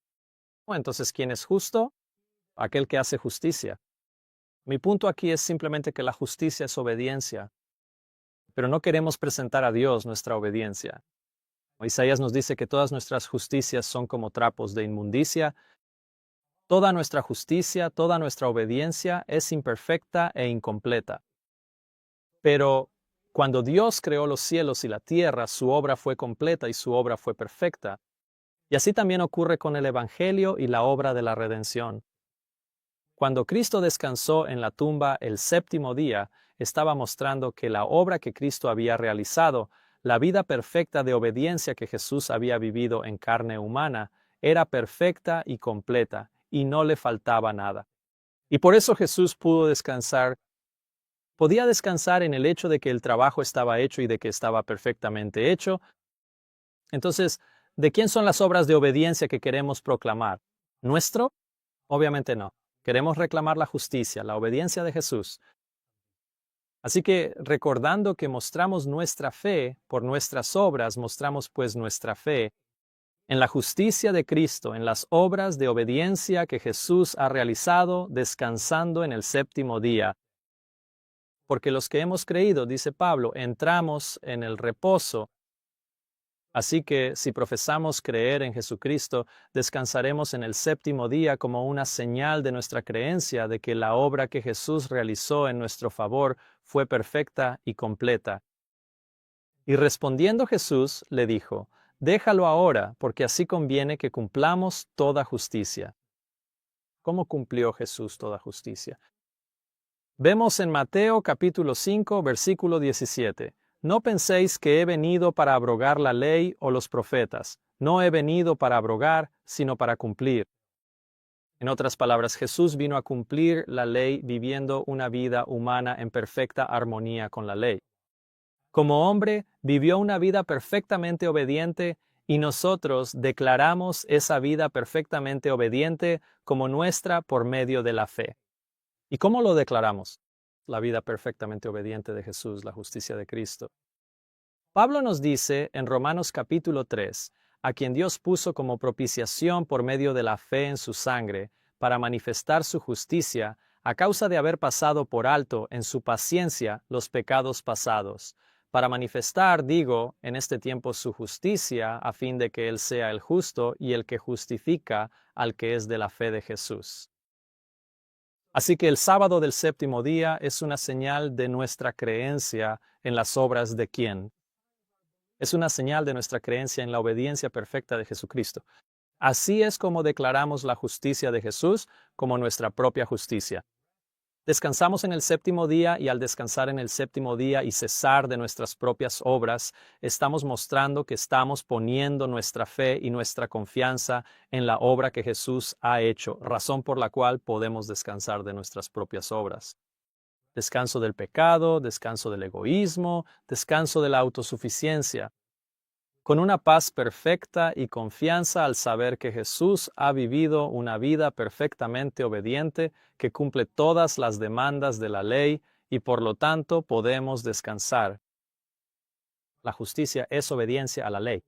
Entonces, ¿quién es justo? Aquel que hace justicia. Mi punto aquí es simplemente que la justicia es obediencia, pero no queremos presentar a Dios nuestra obediencia. Isaías nos dice que todas nuestras justicias son como trapos de inmundicia. Toda nuestra justicia, toda nuestra obediencia es imperfecta e incompleta. Pero cuando Dios creó los cielos y la tierra, su obra fue completa y su obra fue perfecta. Y así también ocurre con el Evangelio y la obra de la redención. Cuando Cristo descansó en la tumba el séptimo día, estaba mostrando que la obra que Cristo había realizado, la vida perfecta de obediencia que Jesús había vivido en carne humana, era perfecta y completa, y no le faltaba nada. Y por eso Jesús pudo descansar. Podía descansar en el hecho de que el trabajo estaba hecho y de que estaba perfectamente hecho. Entonces, ¿de quién son las obras de obediencia que queremos proclamar? ¿Nuestro? Obviamente no. Queremos reclamar la justicia, la obediencia de Jesús. Así que, recordando que mostramos nuestra fe por nuestras obras, mostramos pues nuestra fe en la justicia de Cristo, en las obras de obediencia que Jesús ha realizado, descansando en el séptimo día. Porque los que hemos creído, dice Pablo, entramos en el reposo. Así que si profesamos creer en Jesucristo, descansaremos en el séptimo día como una señal de nuestra creencia de que la obra que Jesús realizó en nuestro favor fue perfecta y completa. Y respondiendo Jesús, le dijo, déjalo ahora, porque así conviene que cumplamos toda justicia. ¿Cómo cumplió Jesús toda justicia? Vemos en Mateo capítulo 5, versículo 17. No penséis que he venido para abrogar la ley o los profetas. No he venido para abrogar, sino para cumplir. En otras palabras, Jesús vino a cumplir la ley viviendo una vida humana en perfecta armonía con la ley. Como hombre, vivió una vida perfectamente obediente y nosotros declaramos esa vida perfectamente obediente como nuestra por medio de la fe. ¿Y cómo lo declaramos? La vida perfectamente obediente de Jesús, la justicia de Cristo. Pablo nos dice en Romanos capítulo 3, a quien Dios puso como propiciación por medio de la fe en su sangre, para manifestar su justicia, a causa de haber pasado por alto en su paciencia los pecados pasados, para manifestar, digo, en este tiempo su justicia, a fin de que Él sea el justo y el que justifica al que es de la fe de Jesús. Así que el sábado del séptimo día es una señal de nuestra creencia en las obras de ¿quién? Es una señal de nuestra creencia en la obediencia perfecta de Jesucristo. Así es como declaramos la justicia de Jesús como nuestra propia justicia. Descansamos en el séptimo día y al descansar en el séptimo día y cesar de nuestras propias obras, estamos mostrando que estamos poniendo nuestra fe y nuestra confianza en la obra que Jesús ha hecho, razón por la cual podemos descansar de nuestras propias obras. Descanso del pecado, descanso del egoísmo, descanso de la autosuficiencia. Con una paz perfecta y confianza al saber que Jesús ha vivido una vida perfectamente obediente que cumple todas las demandas de la ley y por lo tanto podemos descansar. La justicia es obediencia a la ley.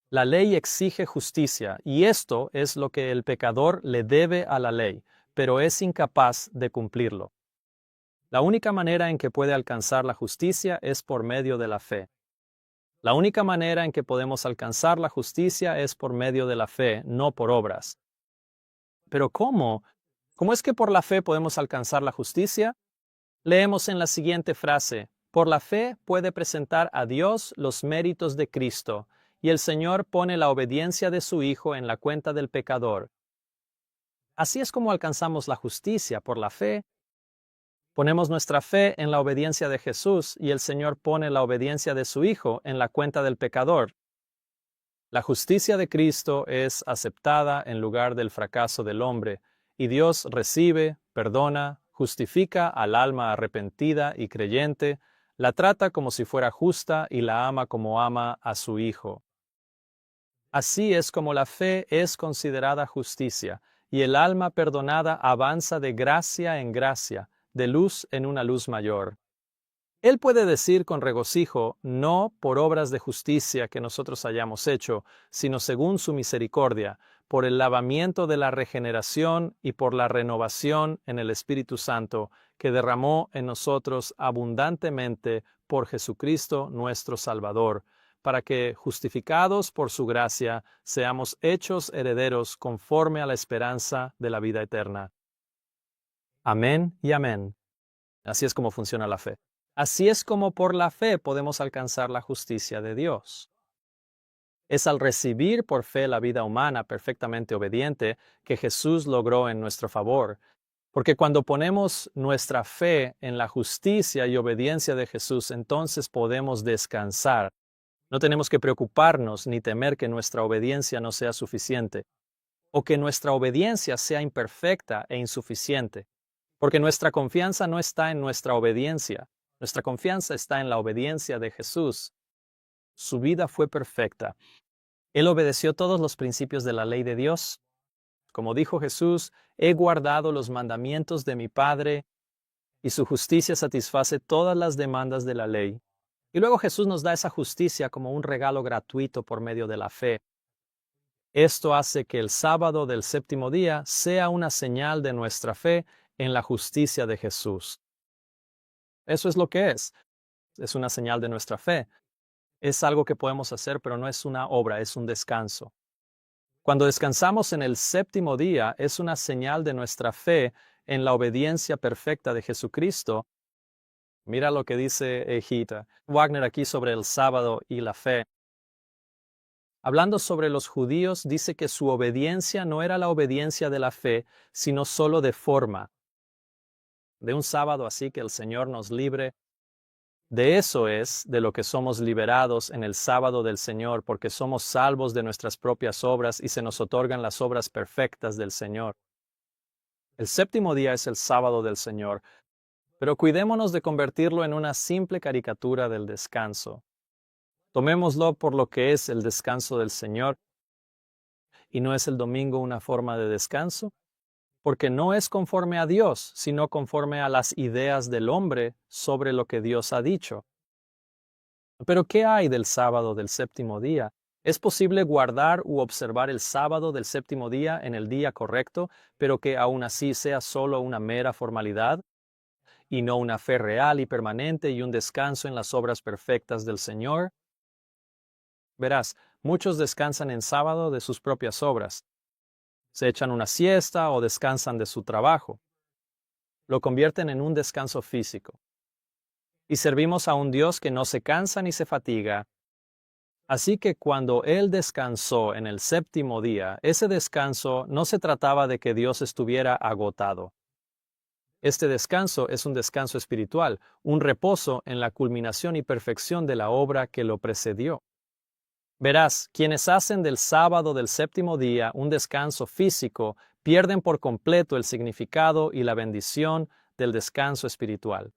La ley exige justicia y esto es lo que el pecador le debe a la ley, pero es incapaz de cumplirlo. La única manera en que puede alcanzar la justicia es por medio de la fe. La única manera en que podemos alcanzar la justicia es por medio de la fe, no por obras. Pero ¿cómo? ¿Cómo es que por la fe podemos alcanzar la justicia? Leemos en la siguiente frase, por la fe puede presentar a Dios los méritos de Cristo, y el Señor pone la obediencia de su Hijo en la cuenta del pecador. Así es como alcanzamos la justicia, por la fe. Ponemos nuestra fe en la obediencia de Jesús y el Señor pone la obediencia de su Hijo en la cuenta del pecador. La justicia de Cristo es aceptada en lugar del fracaso del hombre, y Dios recibe, perdona, justifica al alma arrepentida y creyente, la trata como si fuera justa y la ama como ama a su Hijo. Así es como la fe es considerada justicia, y el alma perdonada avanza de gracia en gracia, de luz en una luz mayor. Él puede decir con regocijo, no por obras de justicia que nosotros hayamos hecho, sino según su misericordia, por el lavamiento de la regeneración y por la renovación en el Espíritu Santo, que derramó en nosotros abundantemente por Jesucristo nuestro Salvador, para que, justificados por su gracia, seamos hechos herederos conforme a la esperanza de la vida eterna. Amén y amén. Así es como funciona la fe. Así es como por la fe podemos alcanzar la justicia de Dios. Es al recibir por fe la vida humana perfectamente obediente que Jesús logró en nuestro favor, porque cuando ponemos nuestra fe en la justicia y obediencia de Jesús, entonces podemos descansar. No tenemos que preocuparnos ni temer que nuestra obediencia no sea suficiente, o que nuestra obediencia sea imperfecta e insuficiente, porque nuestra confianza no está en nuestra obediencia. Nuestra confianza está en la obediencia de Jesús. Su vida fue perfecta. Él obedeció todos los principios de la ley de Dios. Como dijo Jesús, he guardado los mandamientos de mi Padre, y su justicia satisface todas las demandas de la ley. Y luego Jesús nos da esa justicia como un regalo gratuito por medio de la fe. Esto hace que el sábado del séptimo día sea una señal de nuestra fe en la justicia de Jesús. Eso es lo que es una señal de nuestra fe. Es algo que podemos hacer, pero no es una obra, es un descanso. Cuando descansamos en el séptimo día, es una señal de nuestra fe en la obediencia perfecta de Jesucristo. Mira lo que dice Ejita Wagner aquí sobre el sábado y la fe. Hablando sobre los judíos, dice que su obediencia no era la obediencia de la fe, sino solo de forma. De un sábado así que el Señor nos libre. De eso es de lo que somos liberados en el sábado del Señor, porque somos salvos de nuestras propias obras y se nos otorgan las obras perfectas del Señor. El séptimo día es el sábado del Señor, pero cuidémonos de convertirlo en una simple caricatura del descanso. Tomémoslo por lo que es el descanso del Señor. ¿Y no es el domingo una forma de descanso? Porque no es conforme a Dios, sino conforme a las ideas del hombre sobre lo que Dios ha dicho. Pero ¿qué hay del sábado del séptimo día? ¿Es posible guardar u observar el sábado del séptimo día en el día correcto, pero que aún así sea solo una mera formalidad, y no una fe real y permanente y un descanso en las obras perfectas del Señor? Verás, muchos descansan en sábado de sus propias obras. Se echan una siesta o descansan de su trabajo. Lo convierten en un descanso físico. Y servimos a un Dios que no se cansa ni se fatiga. Así que cuando Él descansó en el séptimo día, ese descanso no se trataba de que Dios estuviera agotado. Este descanso es un descanso espiritual, un reposo en la culminación y perfección de la obra que lo precedió. Verás, quienes hacen del sábado del séptimo día un descanso físico pierden por completo el significado y la bendición del descanso espiritual.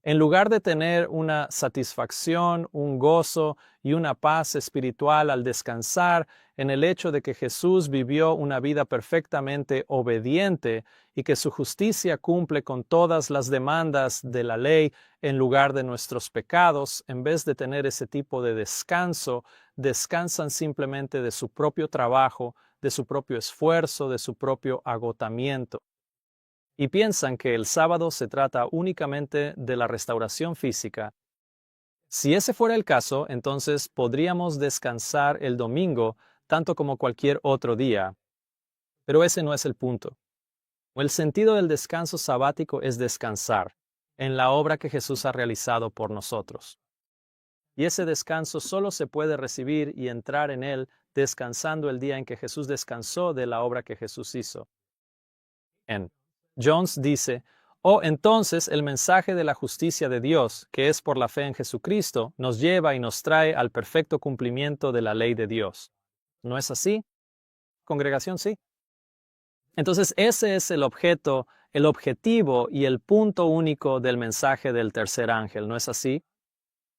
En lugar de tener una satisfacción, un gozo y una paz espiritual al descansar en el hecho de que Jesús vivió una vida perfectamente obediente y que su justicia cumple con todas las demandas de la ley en lugar de nuestros pecados, en vez de tener ese tipo de descanso, descansan simplemente de su propio trabajo, de su propio esfuerzo, de su propio agotamiento. Y piensan que el sábado se trata únicamente de la restauración física. Si ese fuera el caso, entonces podríamos descansar el domingo tanto como cualquier otro día. Pero ese no es el punto. El sentido del descanso sabático es descansar en la obra que Jesús ha realizado por nosotros. Y ese descanso solo se puede recibir y entrar en él descansando el día en que Jesús descansó de la obra que Jesús hizo. Jones dice, entonces el mensaje de la justicia de Dios, que es por la fe en Jesucristo, nos lleva y nos trae al perfecto cumplimiento de la ley de Dios. ¿No es así? Congregación, sí. Entonces ese es el objeto, el objetivo y el punto único del mensaje del tercer ángel, ¿no es así?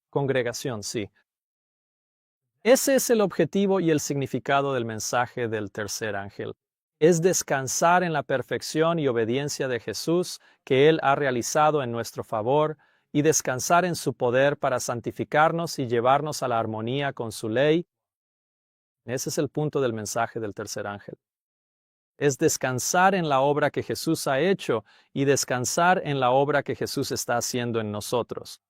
Congregación, sí. Ese es el objetivo y el significado del mensaje del tercer ángel. Es descansar en la perfección y obediencia de Jesús que Él ha realizado en nuestro favor y descansar en su poder para santificarnos y llevarnos a la armonía con su ley. Ese es el punto del mensaje del tercer ángel. Es descansar en la obra que Jesús ha hecho y descansar en la obra que Jesús está haciendo en nosotros.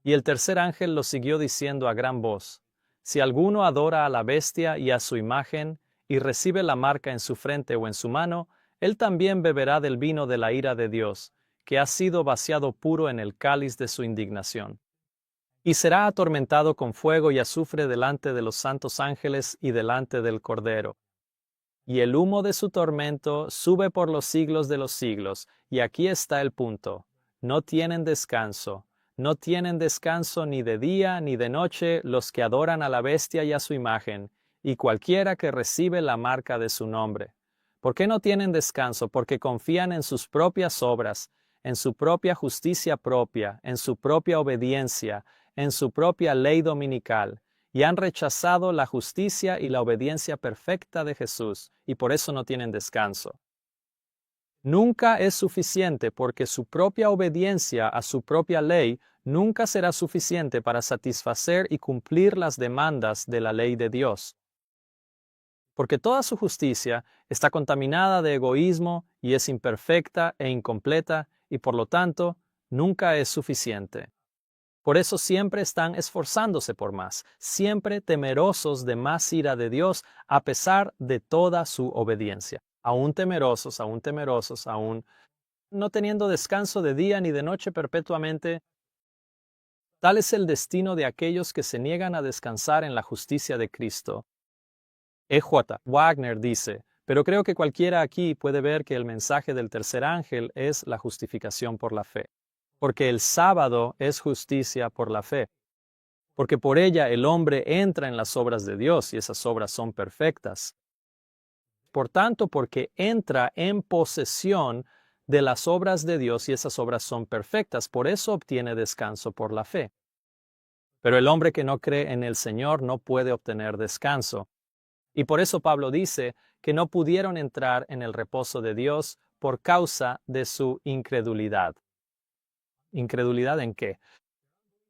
Y el tercer ángel lo siguió diciendo a gran voz: si alguno adora a la bestia y a su imagen, y recibe la marca en su frente o en su mano, él también beberá del vino de la ira de Dios, que ha sido vaciado puro en el cáliz de su indignación. Y será atormentado con fuego y azufre delante de los santos ángeles y delante del Cordero. Y el humo de su tormento sube por los siglos de los siglos. Y aquí está el punto: no tienen descanso. No tienen descanso ni de día ni de noche los que adoran a la bestia y a su imagen, y cualquiera que recibe la marca de su nombre. ¿Por qué no tienen descanso? Porque confían en sus propias obras, en su propia justicia propia, en su propia obediencia, en su propia ley dominical, y han rechazado la justicia y la obediencia perfecta de Jesús, y por eso no tienen descanso. Nunca es suficiente, porque su propia obediencia a su propia ley nunca será suficiente para satisfacer y cumplir las demandas de la ley de Dios. Porque toda su justicia está contaminada de egoísmo y es imperfecta e incompleta, y por lo tanto nunca es suficiente. Por eso siempre están esforzándose por más, siempre temerosos de más ira de Dios a pesar de toda su obediencia. Aún temerosos, aún no teniendo descanso de día ni de noche perpetuamente. Tal es el destino de aquellos que se niegan a descansar en la justicia de Cristo. E.J. Wagner dice: pero creo que cualquiera aquí puede ver que el mensaje del tercer ángel es la justificación por la fe. Porque el sábado es justicia por la fe. Porque por ella el hombre entra en las obras de Dios y esas obras son perfectas. Por tanto, porque entra en posesión de las obras de Dios y esas obras son perfectas, por eso obtiene descanso por la fe. Pero el hombre que no cree en el Señor no puede obtener descanso. Y por eso Pablo dice que no pudieron entrar en el reposo de Dios por causa de su incredulidad. ¿Incredulidad en qué?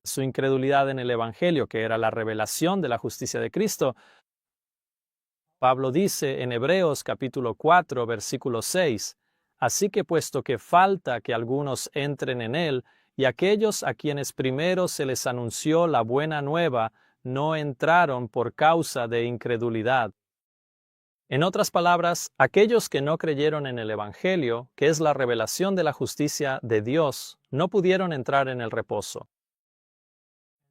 Su incredulidad en el Evangelio, que era la revelación de la justicia de Cristo. Pablo dice en Hebreos capítulo 4, versículo 6, así que puesto que falta que algunos entren en él, y aquellos a quienes primero se les anunció la buena nueva, no entraron por causa de incredulidad. En otras palabras, aquellos que no creyeron en el Evangelio, que es la revelación de la justicia de Dios, no pudieron entrar en el reposo.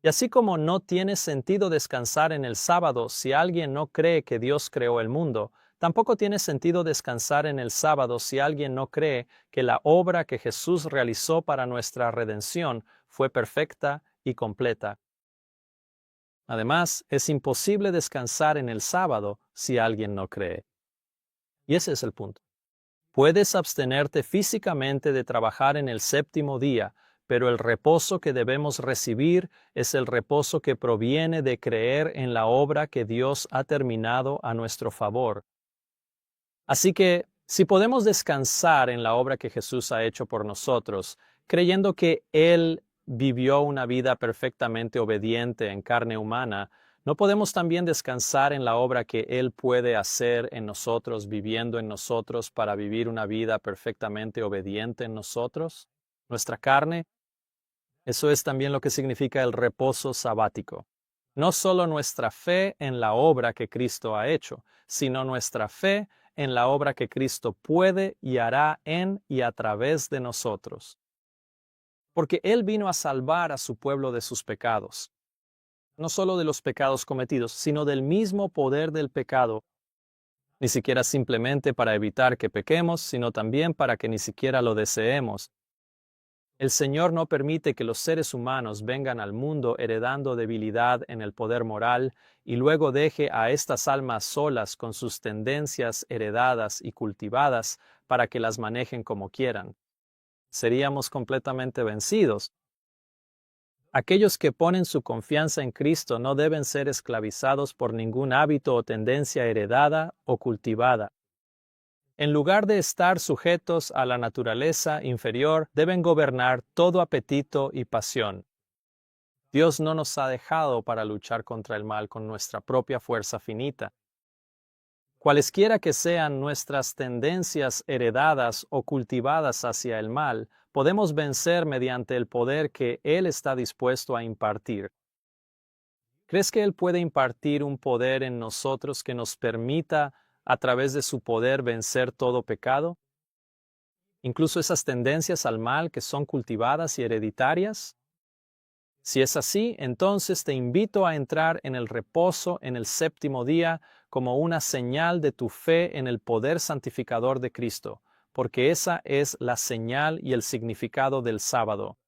Y así como no tiene sentido descansar en el sábado si alguien no cree que Dios creó el mundo, tampoco tiene sentido descansar en el sábado si alguien no cree que la obra que Jesús realizó para nuestra redención fue perfecta y completa. Además, es imposible descansar en el sábado si alguien no cree. Y ese es el punto. Puedes abstenerte físicamente de trabajar en el séptimo día, pero el reposo que debemos recibir es el reposo que proviene de creer en la obra que Dios ha terminado a nuestro favor. Así que, si podemos descansar en la obra que Jesús ha hecho por nosotros, creyendo que Él vivió una vida perfectamente obediente en carne humana, ¿no podemos también descansar en la obra que Él puede hacer en nosotros, viviendo en nosotros, para vivir una vida perfectamente obediente en nosotros? Nuestra carne. Eso es también lo que significa el reposo sabático. No solo nuestra fe en la obra que Cristo ha hecho, sino nuestra fe en la obra que Cristo puede y hará en y a través de nosotros. Porque Él vino a salvar a su pueblo de sus pecados. No solo de los pecados cometidos, sino del mismo poder del pecado. Ni siquiera simplemente para evitar que pequemos, sino también para que ni siquiera lo deseemos. El Señor no permite que los seres humanos vengan al mundo heredando debilidad en el poder moral y luego deje a estas almas solas con sus tendencias heredadas y cultivadas para que las manejen como quieran. Seríamos completamente vencidos. Aquellos que ponen su confianza en Cristo no deben ser esclavizados por ningún hábito o tendencia heredada o cultivada. En lugar de estar sujetos a la naturaleza inferior, deben gobernar todo apetito y pasión. Dios no nos ha dejado para luchar contra el mal con nuestra propia fuerza finita. Cualesquiera que sean nuestras tendencias heredadas o cultivadas hacia el mal, podemos vencer mediante el poder que Él está dispuesto a impartir. ¿Crees que Él puede impartir un poder en nosotros que nos permita, a través de su poder, vencer todo pecado? Incluso esas tendencias al mal que son cultivadas y hereditarias. Si es así, entonces te invito a entrar en el reposo en el séptimo día como una señal de tu fe en el poder santificador de Cristo, porque esa es la señal y el significado del sábado.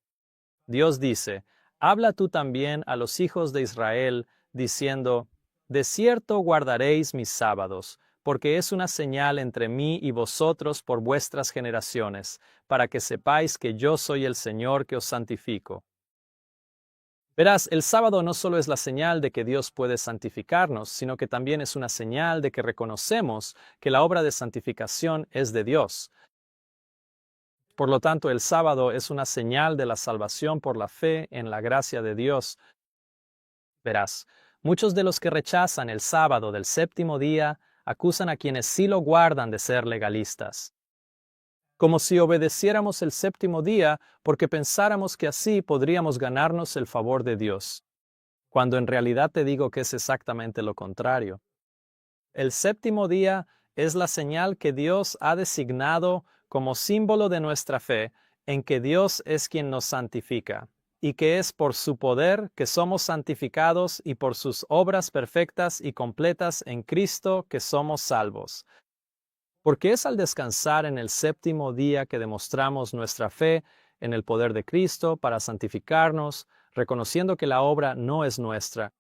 Dios dice: habla tú también a los hijos de Israel, diciendo: de cierto guardaréis mis sábados, porque es una señal entre mí y vosotros por vuestras generaciones, para que sepáis que yo soy el Señor que os santifico. Verás, el sábado no solo es la señal de que Dios puede santificarnos, sino que también es una señal de que reconocemos que la obra de santificación es de Dios. Por lo tanto, el sábado es una señal de la salvación por la fe en la gracia de Dios. Verás, muchos de los que rechazan el sábado del séptimo día acusan a quienes sí lo guardan de ser legalistas, como si obedeciéramos el séptimo día porque pensáramos que así podríamos ganarnos el favor de Dios, cuando en realidad te digo que es exactamente lo contrario. El séptimo día es la señal que Dios ha designado como símbolo de nuestra fe en que Dios es quien nos santifica, y que es por su poder que somos santificados y por sus obras perfectas y completas en Cristo que somos salvos. Porque es al descansar en el séptimo día que demostramos nuestra fe en el poder de Cristo para santificarnos, reconociendo que la obra no es nuestra.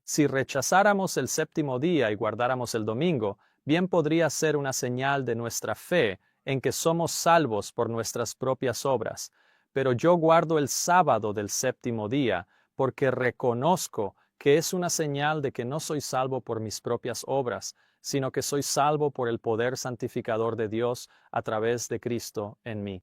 Si rechazáramos el séptimo día y guardáramos el domingo, bien podría ser una señal de nuestra fe en que somos salvos por nuestras propias obras. Pero yo guardo el sábado del séptimo día porque reconozco que es una señal de que no soy salvo por mis propias obras, sino que soy salvo por el poder santificador de Dios a través de Cristo en mí.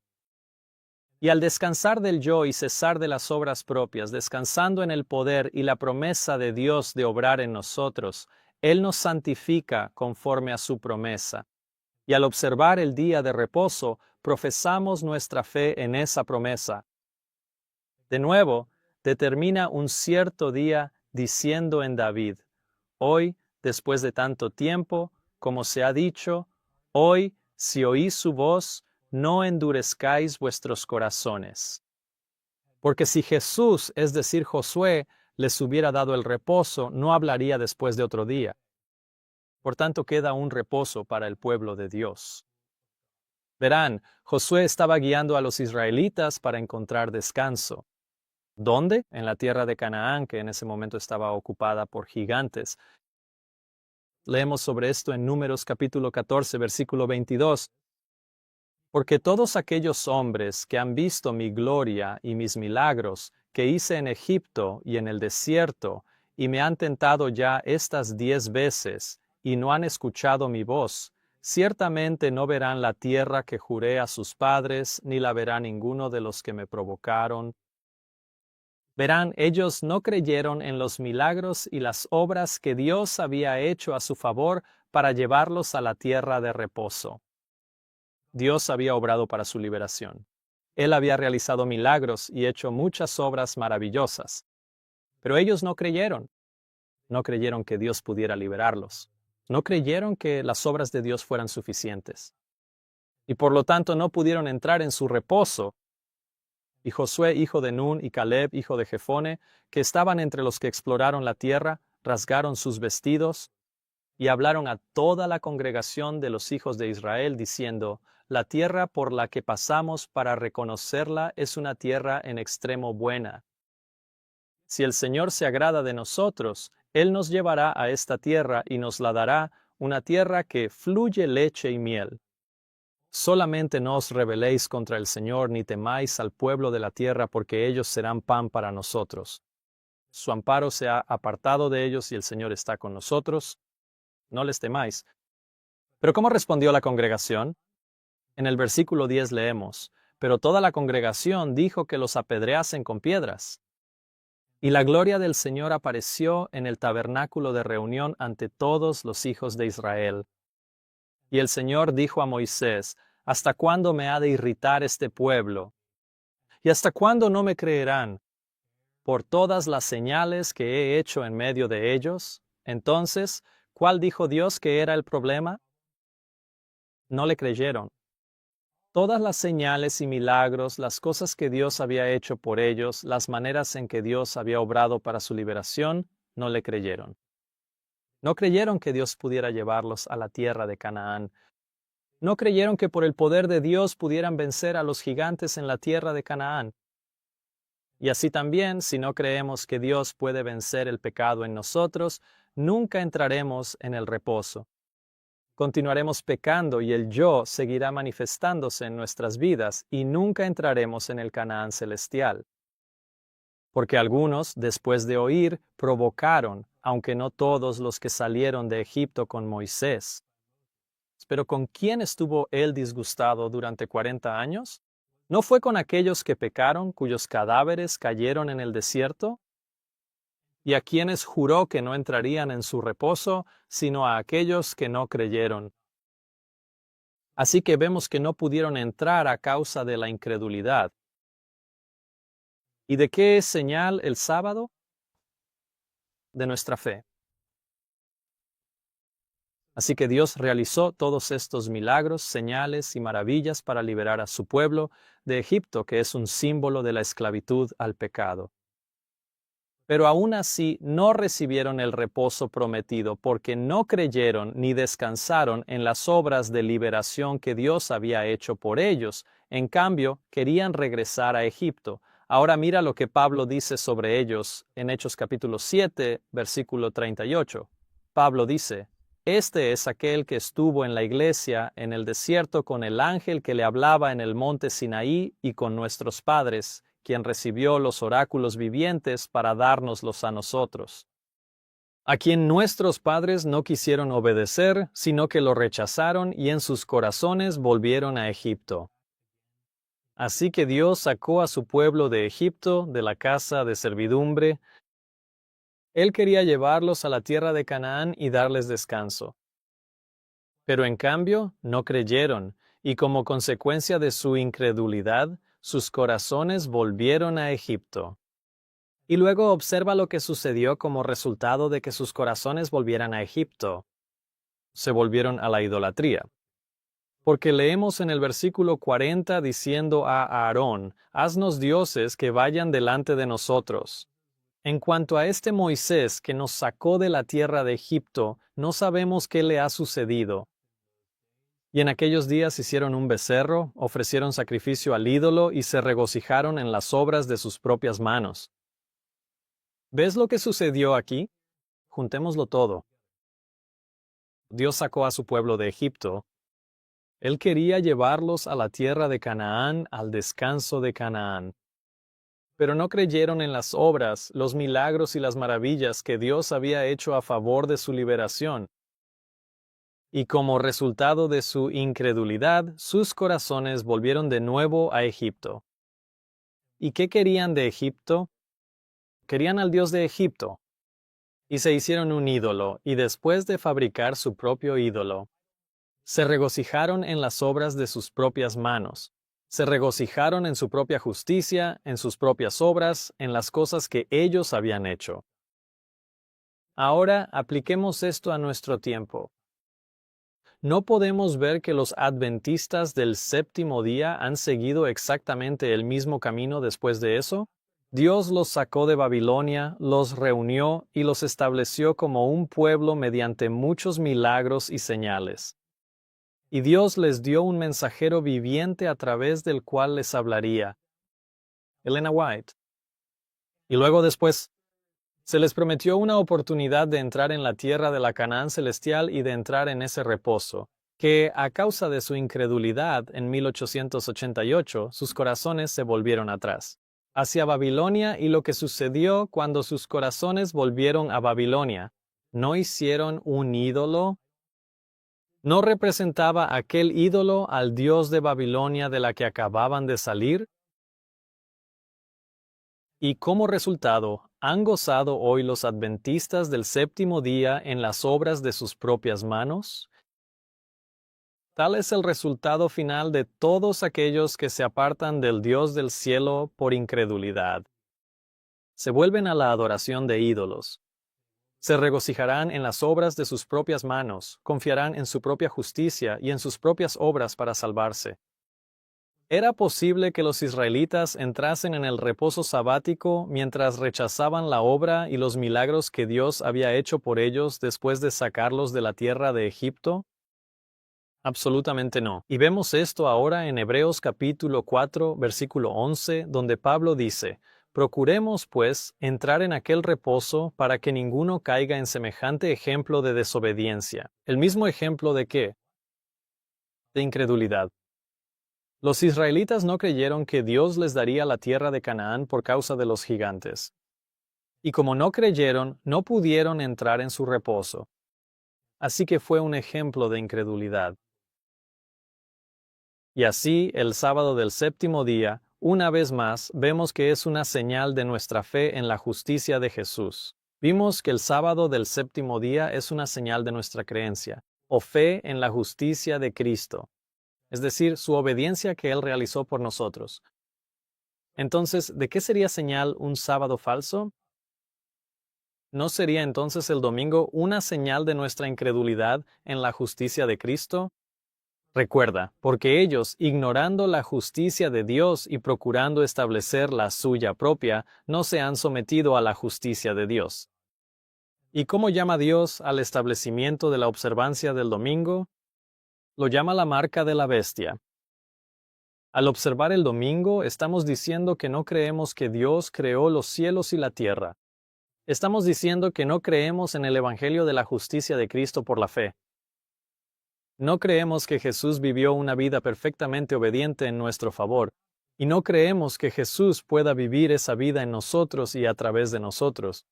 Y al descansar del yo y cesar de las obras propias, descansando en el poder y la promesa de Dios de obrar en nosotros, Él nos santifica conforme a su promesa. Y al observar el día de reposo, profesamos nuestra fe en esa promesa. De nuevo, determina un cierto día diciendo en David: hoy, después de tanto tiempo, como se ha dicho, hoy, si oís su voz, no endurezcáis vuestros corazones. Porque si Jesús, es decir, Josué, les hubiera dado el reposo, no hablaría después de otro día. Por tanto, queda un reposo para el pueblo de Dios. Verán, Josué estaba guiando a los israelitas para encontrar descanso. ¿Dónde? En la tierra de Canaán, que en ese momento estaba ocupada por gigantes. Leemos sobre esto en Números capítulo 14, versículo 22. Porque todos aquellos hombres que han visto mi gloria y mis milagros que hice en Egipto y en el desierto, y me han tentado ya estas 10 veces, y no han escuchado mi voz, ciertamente no verán la tierra que juré a sus padres, ni la verá ninguno de los que me provocaron. Verán, ellos no creyeron en los milagros y las obras que Dios había hecho a su favor para llevarlos a la tierra de reposo. Dios había obrado para su liberación. Él había realizado milagros y hecho muchas obras maravillosas. Pero ellos no creyeron. No creyeron que Dios pudiera liberarlos. No creyeron que las obras de Dios fueran suficientes. Y por lo tanto no pudieron entrar en su reposo. Y Josué, hijo de Nun, y Caleb, hijo de Jefone, que estaban entre los que exploraron la tierra, rasgaron sus vestidos y hablaron a toda la congregación de los hijos de Israel, diciendo: la tierra por la que pasamos para reconocerla es una tierra en extremo buena. Si el Señor se agrada de nosotros, Él nos llevará a esta tierra y nos la dará, una tierra que fluye leche y miel. Solamente no os rebeléis contra el Señor, ni temáis al pueblo de la tierra, porque ellos serán pan para nosotros. Su amparo se ha apartado de ellos y el Señor está con nosotros. No les temáis. Pero ¿cómo respondió la congregación? En el versículo 10 leemos, pero toda la congregación dijo que los apedreasen con piedras. Y la gloria del Señor apareció en el tabernáculo de reunión ante todos los hijos de Israel. Y el Señor dijo a Moisés, ¿hasta cuándo me ha de irritar este pueblo? ¿Y hasta cuándo no me creerán? Por todas las señales que he hecho en medio de ellos. Entonces, ¿cuál dijo Dios que era el problema? No le creyeron. Todas las señales y milagros, las cosas que Dios había hecho por ellos, las maneras en que Dios había obrado para su liberación, no le creyeron. No creyeron que Dios pudiera llevarlos a la tierra de Canaán. No creyeron que por el poder de Dios pudieran vencer a los gigantes en la tierra de Canaán. Y así también, si no creemos que Dios puede vencer el pecado en nosotros, nunca entraremos en el reposo. Continuaremos pecando y el yo seguirá manifestándose en nuestras vidas y nunca entraremos en el Canaán celestial. Porque algunos, después de oír, provocaron, aunque no todos los que salieron de Egipto con Moisés. Pero ¿con quién estuvo él disgustado durante 40 años? ¿No fue con aquellos que pecaron, cuyos cadáveres cayeron en el desierto? ¿Y a quienes juró que no entrarían en su reposo, sino a aquellos que no creyeron? Así que vemos que no pudieron entrar a causa de la incredulidad. ¿Y de qué es señal el sábado? De nuestra fe. Así que Dios realizó todos estos milagros, señales y maravillas para liberar a su pueblo de Egipto, que es un símbolo de la esclavitud al pecado. Pero aún así no recibieron el reposo prometido porque no creyeron ni descansaron en las obras de liberación que Dios había hecho por ellos. En cambio, querían regresar a Egipto. Ahora mira lo que Pablo dice sobre ellos en Hechos capítulo 7, versículo 38. Pablo dice, este es aquel que estuvo en la iglesia en el desierto con el ángel que le hablaba en el monte Sinaí y con nuestros padres, quien recibió los oráculos vivientes para dárnoslos a nosotros, a quien nuestros padres no quisieron obedecer, sino que lo rechazaron y en sus corazones volvieron a Egipto. Así que Dios sacó a su pueblo de Egipto, de la casa de servidumbre. Él quería llevarlos a la tierra de Canaán y darles descanso. Pero en cambio no creyeron, y como consecuencia de su incredulidad, sus corazones volvieron a Egipto. Y luego observa lo que sucedió como resultado de que sus corazones volvieran a Egipto. Se volvieron a la idolatría. Porque leemos en el versículo 40 diciendo a Aarón, haznos dioses que vayan delante de nosotros. En cuanto a este Moisés que nos sacó de la tierra de Egipto, no sabemos qué le ha sucedido. Y en aquellos días hicieron un becerro, ofrecieron sacrificio al ídolo y se regocijaron en las obras de sus propias manos. ¿Ves lo que sucedió aquí? Juntémoslo todo. Dios sacó a su pueblo de Egipto. Él quería llevarlos a la tierra de Canaán, al descanso de Canaán. Pero no creyeron en las obras, los milagros y las maravillas que Dios había hecho a favor de su liberación. Y como resultado de su incredulidad, sus corazones volvieron de nuevo a Egipto. ¿Y qué querían de Egipto? Querían al Dios de Egipto. Y se hicieron un ídolo, y después de fabricar su propio ídolo, se regocijaron en las obras de sus propias manos. Se regocijaron en su propia justicia, en sus propias obras, en las cosas que ellos habían hecho. Ahora apliquemos esto a nuestro tiempo. ¿No podemos ver que los adventistas del séptimo día han seguido exactamente el mismo camino después de eso? Dios los sacó de Babilonia, los reunió y los estableció como un pueblo mediante muchos milagros y señales. Y Dios les dio un mensajero viviente a través del cual les hablaría. Elena White. Y luego después, se les prometió una oportunidad de entrar en la tierra de la Canaán celestial y de entrar en ese reposo, que a causa de su incredulidad en 1888 sus corazones se volvieron atrás, hacia Babilonia, y lo que sucedió cuando sus corazones volvieron a Babilonia. ¿No hicieron un ídolo? ¿No representaba aquel ídolo al dios de Babilonia de la que acababan de salir? Y como resultado, ¿han gozado hoy los adventistas del séptimo día en las obras de sus propias manos? Tal es el resultado final de todos aquellos que se apartan del Dios del cielo por incredulidad. Se vuelven a la adoración de ídolos. Se regocijarán en las obras de sus propias manos, confiarán en su propia justicia y en sus propias obras para salvarse. ¿Era posible que los israelitas entrasen en el reposo sabático mientras rechazaban la obra y los milagros que Dios había hecho por ellos después de sacarlos de la tierra de Egipto? Absolutamente no. Y vemos esto ahora en Hebreos capítulo 4, versículo 11, donde Pablo dice: Procuremos, pues, entrar en aquel reposo para que ninguno caiga en semejante ejemplo de desobediencia. ¿El mismo ejemplo de qué? De incredulidad. Los israelitas no creyeron que Dios les daría la tierra de Canaán por causa de los gigantes. Y como no creyeron, no pudieron entrar en su reposo. Así que fue un ejemplo de incredulidad. Y así, el sábado del séptimo día, una vez más, vemos que es una señal de nuestra fe en la justicia de Jesús. Vimos que el sábado del séptimo día es una señal de nuestra creencia, o fe en la justicia de Cristo, es decir, su obediencia que Él realizó por nosotros. Entonces, ¿de qué sería señal un sábado falso? ¿No sería entonces el domingo una señal de nuestra incredulidad en la justicia de Cristo? Recuerda, porque ellos, ignorando la justicia de Dios y procurando establecer la suya propia, no se han sometido a la justicia de Dios. ¿Y cómo llama Dios al establecimiento de la observancia del domingo? Lo llama la marca de la bestia. Al observar el domingo, estamos diciendo que no creemos que Dios creó los cielos y la tierra. Estamos diciendo que no creemos en el Evangelio de la justicia de Cristo por la fe. No creemos que Jesús vivió una vida perfectamente obediente en nuestro favor, y no creemos que Jesús pueda vivir esa vida en nosotros y a través de nosotros.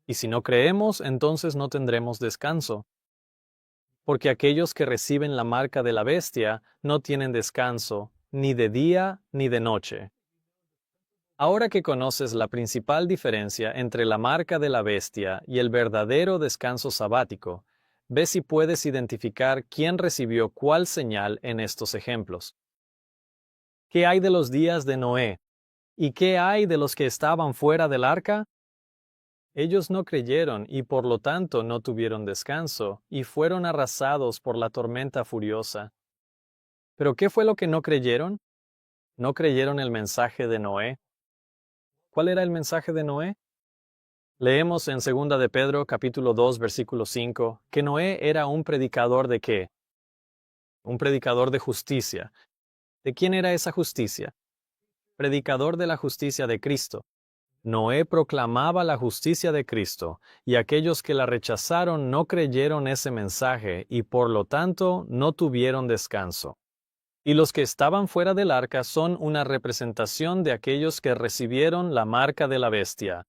Y si no creemos, entonces no tendremos descanso, porque aquellos que reciben la marca de la bestia no tienen descanso, ni de día ni de noche. Ahora que conoces la principal diferencia entre la marca de la bestia y el verdadero descanso sabático, ve si puedes identificar quién recibió cuál señal en estos ejemplos. ¿Qué hay de los días de Noé? ¿Y qué hay de los que estaban fuera del arca? Ellos no creyeron y por lo tanto no tuvieron descanso, y fueron arrasados por la tormenta furiosa. ¿Pero qué fue lo que no creyeron? ¿No creyeron el mensaje de Noé? ¿Cuál era el mensaje de Noé? Leemos en 2 de Pedro capítulo 2 versículo 5 que Noé era un predicador ¿de qué? Un predicador de justicia. ¿De quién era esa justicia? Predicador de la justicia de Cristo. Noé proclamaba la justicia de Cristo, y aquellos que la rechazaron no creyeron ese mensaje y por lo tanto no tuvieron descanso. Y los que estaban fuera del arca son una representación de aquellos que recibieron la marca de la bestia.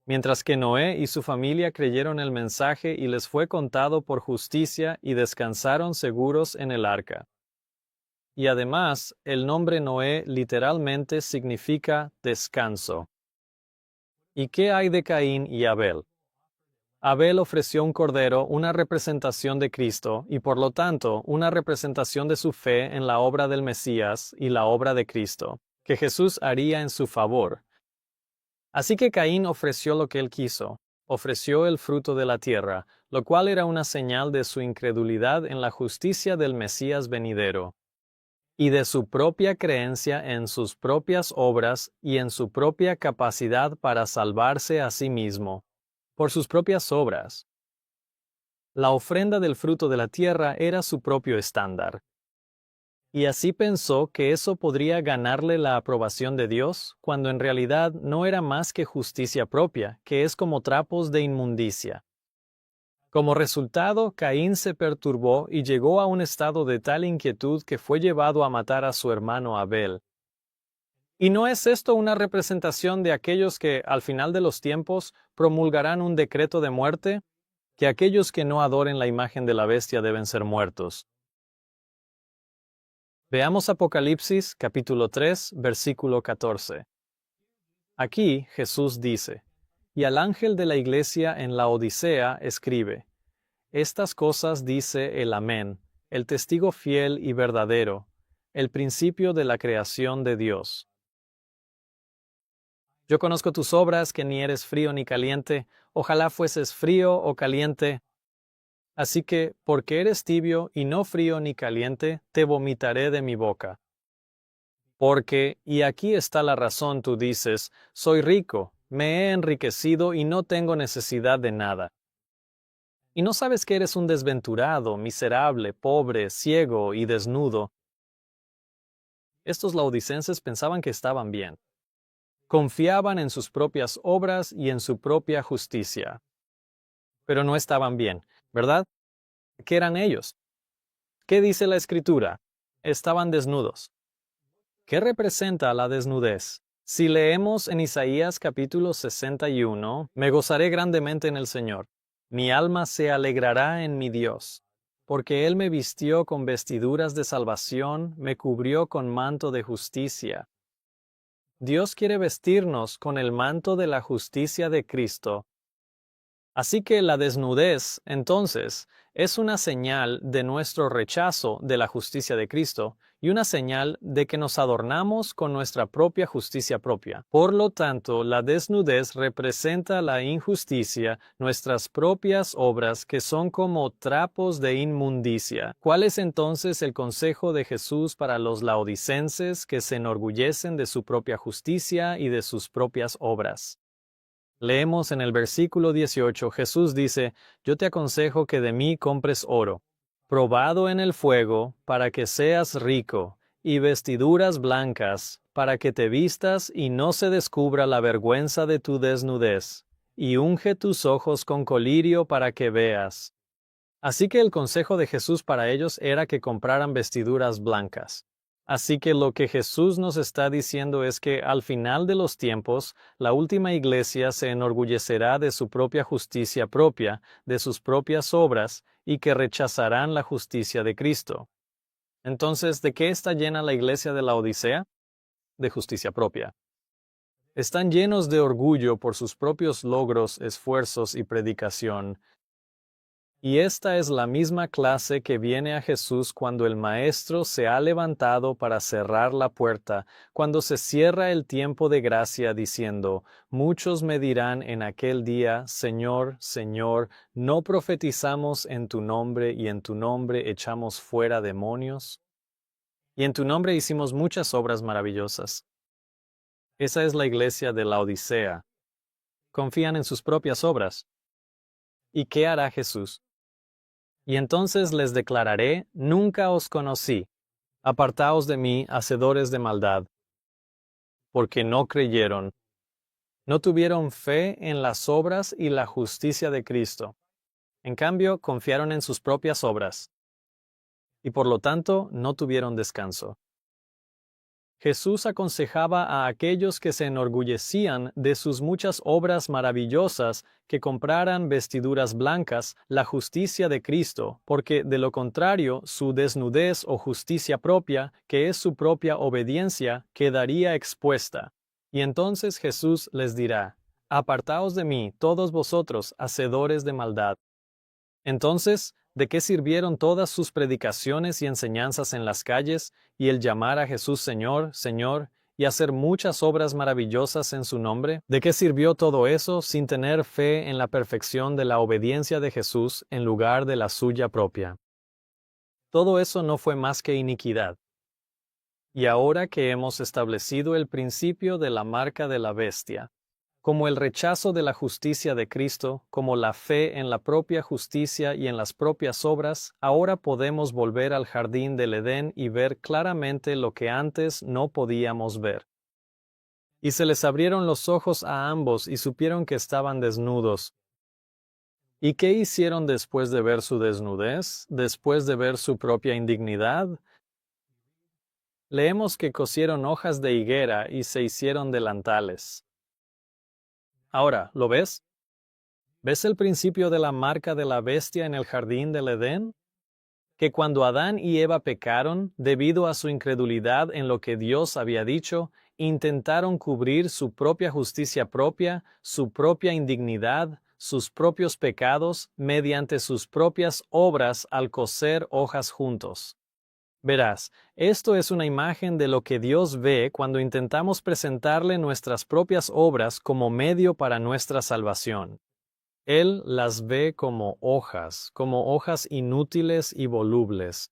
Mientras que Noé y su familia creyeron el mensaje y les fue contado por justicia y descansaron seguros en el arca. Y además, el nombre Noé literalmente significa descanso. ¿Y qué hay de Caín y Abel? Abel ofreció un cordero, una representación de Cristo, y por lo tanto, una representación de su fe en la obra del Mesías y la obra de Cristo, que Jesús haría en su favor. Así que Caín ofreció lo que él quiso, ofreció el fruto de la tierra, lo cual era una señal de su incredulidad en la justicia del Mesías venidero, y de su propia creencia en sus propias obras y en su propia capacidad para salvarse a sí mismo, por sus propias obras. La ofrenda del fruto de la tierra era su propio estándar. Y así pensó que eso podría ganarle la aprobación de Dios, cuando en realidad no era más que justicia propia, que es como trapos de inmundicia. Como resultado, Caín se perturbó y llegó a un estado de tal inquietud que fue llevado a matar a su hermano Abel. ¿Y no es esto una representación de aquellos que, al final de los tiempos, promulgarán un decreto de muerte? que aquellos que no adoren la imagen de la bestia deben ser muertos. Veamos Apocalipsis capítulo 3, versículo 14. Aquí Jesús dice, y al ángel de la iglesia en la Odisea escribe, estas cosas dice el Amén, el testigo fiel y verdadero, el principio de la creación de Dios. Yo conozco tus obras, que ni eres frío ni caliente, ojalá fueses frío o caliente. Así que, porque eres tibio y no frío ni caliente, te vomitaré de mi boca. Porque, y aquí está la razón, tú dices, soy rico, me he enriquecido y no tengo necesidad de nada. Y no sabes que eres un desventurado, miserable, pobre, ciego y desnudo. Estos laodicenses pensaban que estaban bien. Confiaban en sus propias obras y en su propia justicia. Pero no estaban bien, ¿verdad? ¿Qué eran ellos? ¿Qué dice la Escritura? Estaban desnudos. ¿Qué representa la desnudez? Si leemos en Isaías capítulo 61, me gozaré grandemente en el Señor. Mi alma se alegrará en mi Dios, porque Él me vistió con vestiduras de salvación, me cubrió con manto de justicia. Dios quiere vestirnos con el manto de la justicia de Cristo. Así que la desnudez, entonces, es una señal de nuestro rechazo de la justicia de Cristo y una señal de que nos adornamos con nuestra propia justicia propia. Por lo tanto, la desnudez representa la injusticia, nuestras propias obras que son como trapos de inmundicia. ¿Cuál es entonces el consejo de Jesús para los laodicenses que se enorgullecen de su propia justicia y de sus propias obras? Leemos en el versículo 18, Jesús dice, yo te aconsejo que de mí compres oro, probado en el fuego, para que seas rico, y vestiduras blancas, para que te vistas y no se descubra la vergüenza de tu desnudez, y unge tus ojos con colirio para que veas. Así que el consejo de Jesús para ellos era que compraran vestiduras blancas. Así que lo que Jesús nos está diciendo es que al final de los tiempos, la última iglesia se enorgullecerá de su propia justicia propia, de sus propias obras, y que rechazarán la justicia de Cristo. Entonces, ¿de qué está llena la iglesia de la Odisea? De justicia propia. Están llenos de orgullo por sus propios logros, esfuerzos y predicación. Y esta es la misma clase que viene a Jesús cuando el Maestro se ha levantado para cerrar la puerta, cuando se cierra el tiempo de gracia, diciendo, muchos me dirán en aquel día, Señor, Señor, ¿no profetizamos en tu nombre y en tu nombre echamos fuera demonios? Y en tu nombre hicimos muchas obras maravillosas. Esa es la iglesia de la Odisea. Confían en sus propias obras. ¿Y qué hará Jesús? Y entonces les declararé, nunca os conocí, apartaos de mí, hacedores de maldad, porque no creyeron, no tuvieron fe en las obras y la justicia de Cristo. En cambio, confiaron en sus propias obras, y por lo tanto no tuvieron descanso. Jesús aconsejaba a aquellos que se enorgullecían de sus muchas obras maravillosas que compraran vestiduras blancas, la justicia de Cristo, porque de lo contrario su desnudez o justicia propia, que es su propia obediencia, quedaría expuesta. Y entonces Jesús les dirá, apartaos de mí, todos vosotros, hacedores de maldad. Entonces, ¿de qué sirvieron todas sus predicaciones y enseñanzas en las calles, y el llamar a Jesús Señor, Señor, y hacer muchas obras maravillosas en su nombre? ¿De qué sirvió todo eso sin tener fe en la perfección de la obediencia de Jesús en lugar de la suya propia? Todo eso no fue más que iniquidad. Y ahora que hemos establecido el principio de la marca de la bestia, como el rechazo de la justicia de Cristo, como la fe en la propia justicia y en las propias obras, ahora podemos volver al jardín del Edén y ver claramente lo que antes no podíamos ver. Y se les abrieron los ojos a ambos y supieron que estaban desnudos. ¿Y qué hicieron después de ver su desnudez, después de ver su propia indignidad? Leemos que cosieron hojas de higuera y se hicieron delantales. Ahora, ¿lo ves? ¿Ves el principio de la marca de la bestia en el jardín del Edén? Que cuando Adán y Eva pecaron, debido a su incredulidad en lo que Dios había dicho, intentaron cubrir su propia justicia propia, su propia indignidad, sus propios pecados, mediante sus propias obras al coser hojas juntos. Verás, esto es una imagen de lo que Dios ve cuando intentamos presentarle nuestras propias obras como medio para nuestra salvación. Él las ve como hojas inútiles y volubles.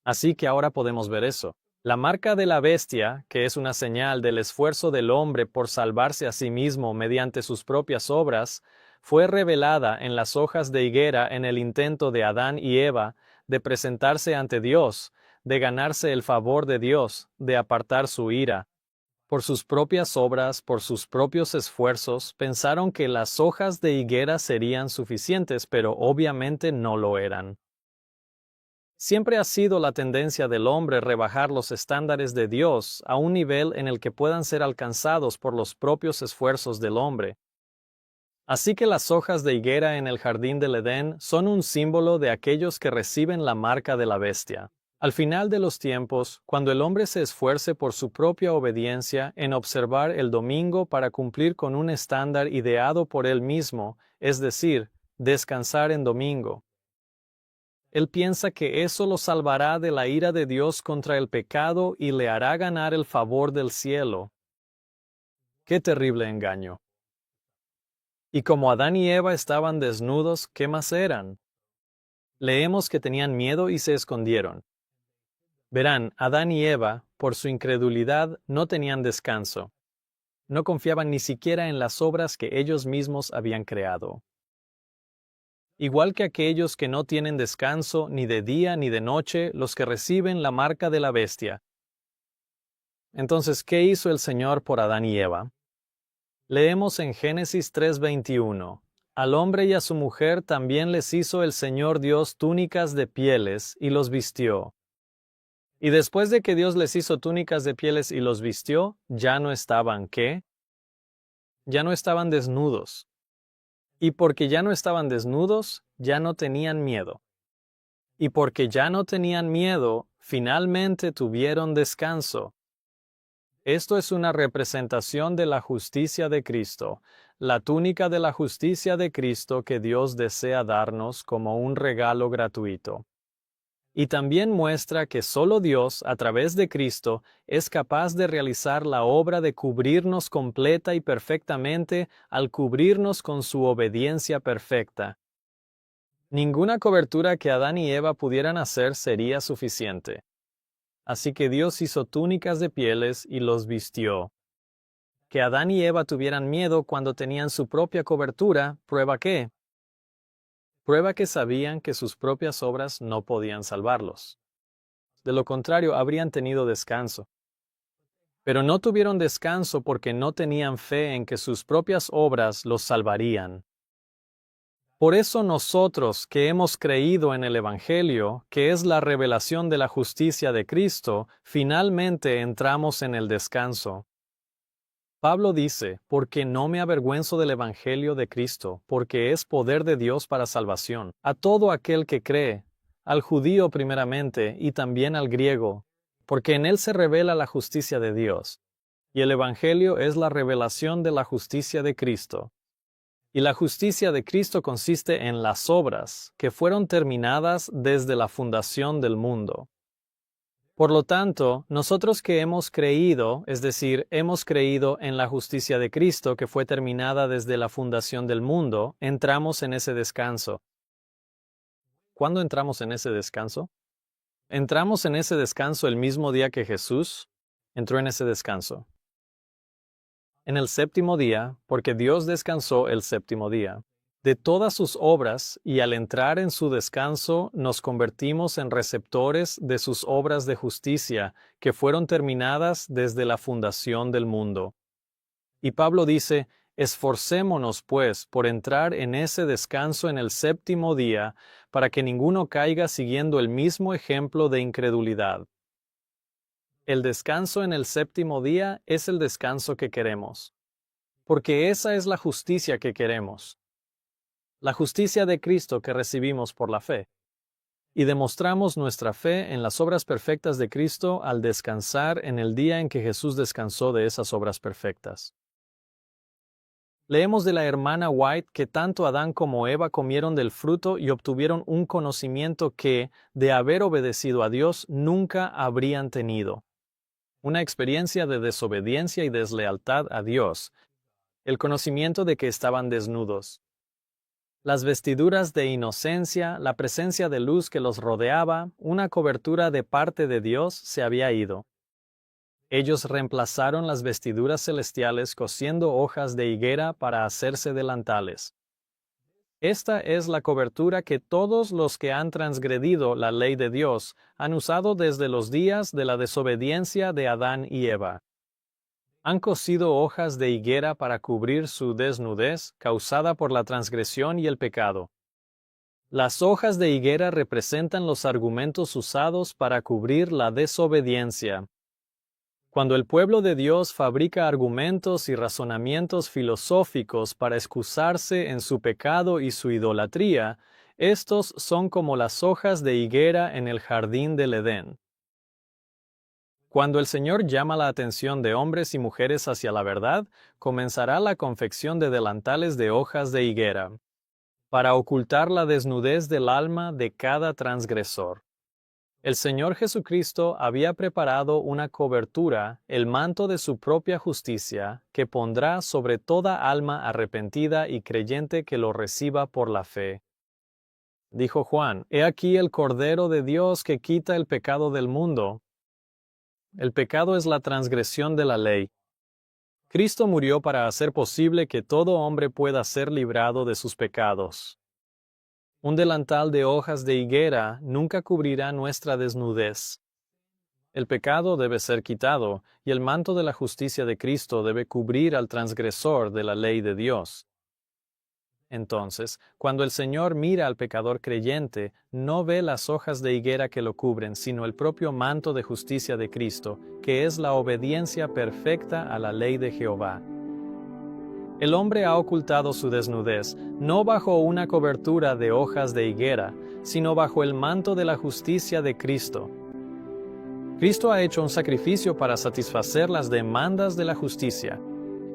Así que ahora podemos ver eso. La marca de la bestia, que es una señal del esfuerzo del hombre por salvarse a sí mismo mediante sus propias obras, fue revelada en las hojas de higuera en el intento de Adán y Eva de presentarse ante Dios, de ganarse el favor de Dios, de apartar su ira. Por sus propias obras, por sus propios esfuerzos, pensaron que las hojas de higuera serían suficientes, pero obviamente no lo eran. Siempre ha sido la tendencia del hombre rebajar los estándares de Dios a un nivel en el que puedan ser alcanzados por los propios esfuerzos del hombre. Así que las hojas de higuera en el jardín del Edén son un símbolo de aquellos que reciben la marca de la bestia. Al final de los tiempos, cuando el hombre se esfuerce por su propia obediencia en observar el domingo para cumplir con un estándar ideado por él mismo, es decir, descansar en domingo, él piensa que eso lo salvará de la ira de Dios contra el pecado y le hará ganar el favor del cielo. ¡Qué terrible engaño! Y como Adán y Eva estaban desnudos, ¿qué más eran? Leemos que tenían miedo y se escondieron. Verán, Adán y Eva, por su incredulidad, no tenían descanso. No confiaban ni siquiera en las obras que ellos mismos habían creado. Igual que aquellos que no tienen descanso ni de día ni de noche, los que reciben la marca de la bestia. Entonces, ¿qué hizo el Señor por Adán y Eva? Leemos en Génesis 3:21. Al hombre y a su mujer también les hizo el Señor Dios túnicas de pieles y los vistió. Y después de que Dios les hizo túnicas de pieles y los vistió, ya no estaban, ¿qué? Ya no estaban desnudos. Y porque ya no estaban desnudos, ya no tenían miedo. Y porque ya no tenían miedo, finalmente tuvieron descanso. Esto es una representación de la justicia de Cristo, la túnica de la justicia de Cristo que Dios desea darnos como un regalo gratuito. Y también muestra que solo Dios, a través de Cristo, es capaz de realizar la obra de cubrirnos completa y perfectamente al cubrirnos con su obediencia perfecta. Ninguna cobertura que Adán y Eva pudieran hacer sería suficiente. Así que Dios hizo túnicas de pieles y los vistió. Que Adán y Eva tuvieran miedo cuando tenían su propia cobertura, ¿prueba qué? Prueba que sabían que sus propias obras no podían salvarlos. De lo contrario, habrían tenido descanso. Pero no tuvieron descanso porque no tenían fe en que sus propias obras los salvarían. Por eso nosotros que hemos creído en el Evangelio, que es la revelación de la justicia de Cristo, finalmente entramos en el descanso. Pablo dice, porque no me avergüenzo del Evangelio de Cristo, porque es poder de Dios para salvación, a todo aquel que cree, al judío primeramente y también al griego, porque en él se revela la justicia de Dios. Y el Evangelio es la revelación de la justicia de Cristo. Y la justicia de Cristo consiste en las obras, que fueron terminadas desde la fundación del mundo. Por lo tanto, nosotros que hemos creído, es decir, hemos creído en la justicia de Cristo que fue terminada desde la fundación del mundo, entramos en ese descanso. ¿Cuándo entramos en ese descanso? Entramos en ese descanso el mismo día que Jesús entró en ese descanso. En el séptimo día, porque Dios descansó el séptimo día de todas sus obras, y al entrar en su descanso nos convertimos en receptores de sus obras de justicia, que fueron terminadas desde la fundación del mundo. Y Pablo dice, esforcémonos pues por entrar en ese descanso en el séptimo día, para que ninguno caiga siguiendo el mismo ejemplo de incredulidad. El descanso en el séptimo día es el descanso que queremos. porque esa es la justicia que queremos, la justicia de Cristo que recibimos por la fe. Y demostramos nuestra fe en las obras perfectas de Cristo al descansar en el día en que Jesús descansó de esas obras perfectas. Leemos de la hermana White que tanto Adán como Eva comieron del fruto y obtuvieron un conocimiento que, de haber obedecido a Dios, nunca habrían tenido. Una experiencia de desobediencia y deslealtad a Dios, el conocimiento de que estaban desnudos. Las vestiduras de inocencia, la presencia de luz que los rodeaba, una cobertura de parte de Dios se había ido. Ellos reemplazaron las vestiduras celestiales cosiendo hojas de higuera para hacerse delantales. Esta es la cobertura que todos los que han transgredido la ley de Dios han usado desde los días de la desobediencia de Adán y Eva. Han cosido hojas de higuera para cubrir su desnudez causada por la transgresión y el pecado. Las hojas de higuera representan los argumentos usados para cubrir la desobediencia. Cuando el pueblo de Dios fabrica argumentos y razonamientos filosóficos para excusarse en su pecado y su idolatría, estos son como las hojas de higuera en el jardín del Edén. Cuando el Señor llama la atención de hombres y mujeres hacia la verdad, comenzará la confección de delantales de hojas de higuera, para ocultar la desnudez del alma de cada transgresor. El Señor Jesucristo había preparado una cobertura, el manto de su propia justicia, que pondrá sobre toda alma arrepentida y creyente que lo reciba por la fe. Dijo Juan: «He aquí el Cordero de Dios que quita el pecado del mundo». El pecado es la transgresión de la ley. Cristo murió para hacer posible que todo hombre pueda ser librado de sus pecados. Un delantal de hojas de higuera nunca cubrirá nuestra desnudez. El pecado debe ser quitado, y el manto de la justicia de Cristo debe cubrir al transgresor de la ley de Dios. Entonces, cuando el Señor mira al pecador creyente, no ve las hojas de higuera que lo cubren, sino el propio manto de justicia de Cristo, que es la obediencia perfecta a la ley de Jehová. El hombre ha ocultado su desnudez, no bajo una cobertura de hojas de higuera, sino bajo el manto de la justicia de Cristo. Cristo ha hecho un sacrificio para satisfacer las demandas de la justicia.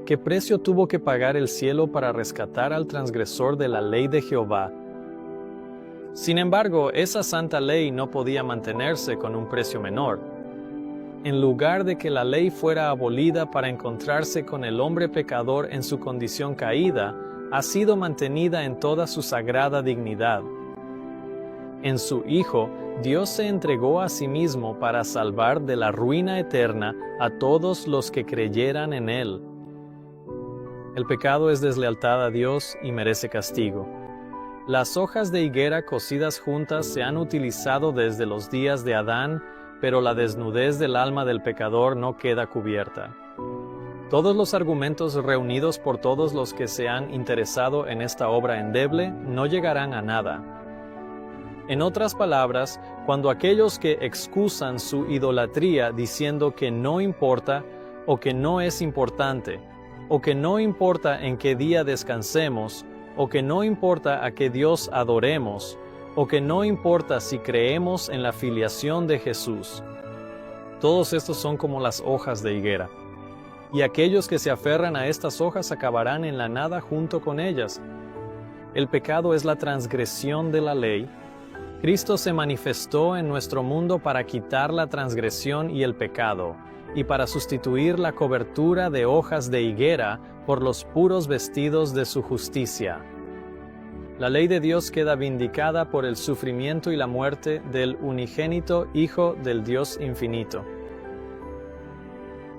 ¿Qué precio tuvo que pagar el cielo para rescatar al transgresor de la ley de Jehová? Sin embargo, esa santa ley no podía mantenerse con un precio menor. En lugar de que la ley fuera abolida para encontrarse con el hombre pecador en su condición caída, ha sido mantenida en toda su sagrada dignidad. En su Hijo, Dios se entregó a sí mismo para salvar de la ruina eterna a todos los que creyeran en Él. El pecado es deslealtad a Dios y merece castigo. Las hojas de higuera cosidas juntas se han utilizado desde los días de Adán, pero la desnudez del alma del pecador no queda cubierta. Todos los argumentos reunidos por todos los que se han interesado en esta obra endeble no llegarán a nada. En otras palabras, cuando aquellos que excusan su idolatría diciendo que no importa o que no es importante, o que no importa en qué día descansemos, o que no importa a qué Dios adoremos, o que no importa si creemos en la filiación de Jesús. Todos estos son como las hojas de higuera. Y aquellos que se aferran a estas hojas acabarán en la nada junto con ellas. El pecado es la transgresión de la ley. Cristo se manifestó en nuestro mundo para quitar la transgresión y el pecado, y para sustituir la cobertura de hojas de higuera por los puros vestidos de su justicia. La ley de Dios queda vindicada por el sufrimiento y la muerte del unigénito Hijo del Dios infinito.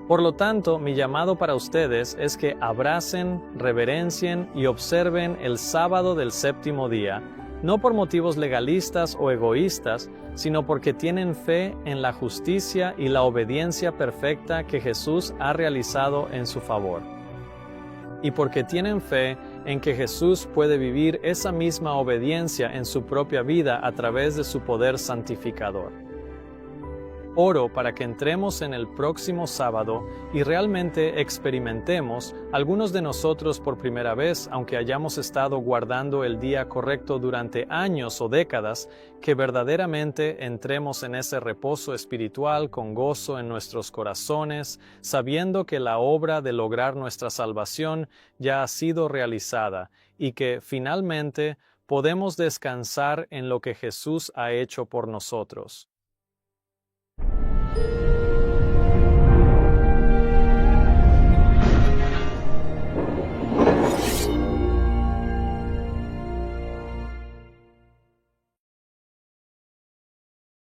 Por lo tanto, mi llamado para ustedes es que abracen, reverencien y observen el sábado del séptimo día, no por motivos legalistas o egoístas, sino porque tienen fe en la justicia y la obediencia perfecta que Jesús ha realizado en su favor. Y porque tienen fe en que Jesús puede vivir esa misma obediencia en su propia vida a través de su poder santificador. Oro para que entremos en el próximo sábado y realmente experimentemos, algunos de nosotros por primera vez, aunque hayamos estado guardando el día correcto durante años o décadas, que verdaderamente entremos en ese reposo espiritual con gozo en nuestros corazones, sabiendo que la obra de lograr nuestra salvación ya ha sido realizada y que finalmente podemos descansar en lo que Jesús ha hecho por nosotros.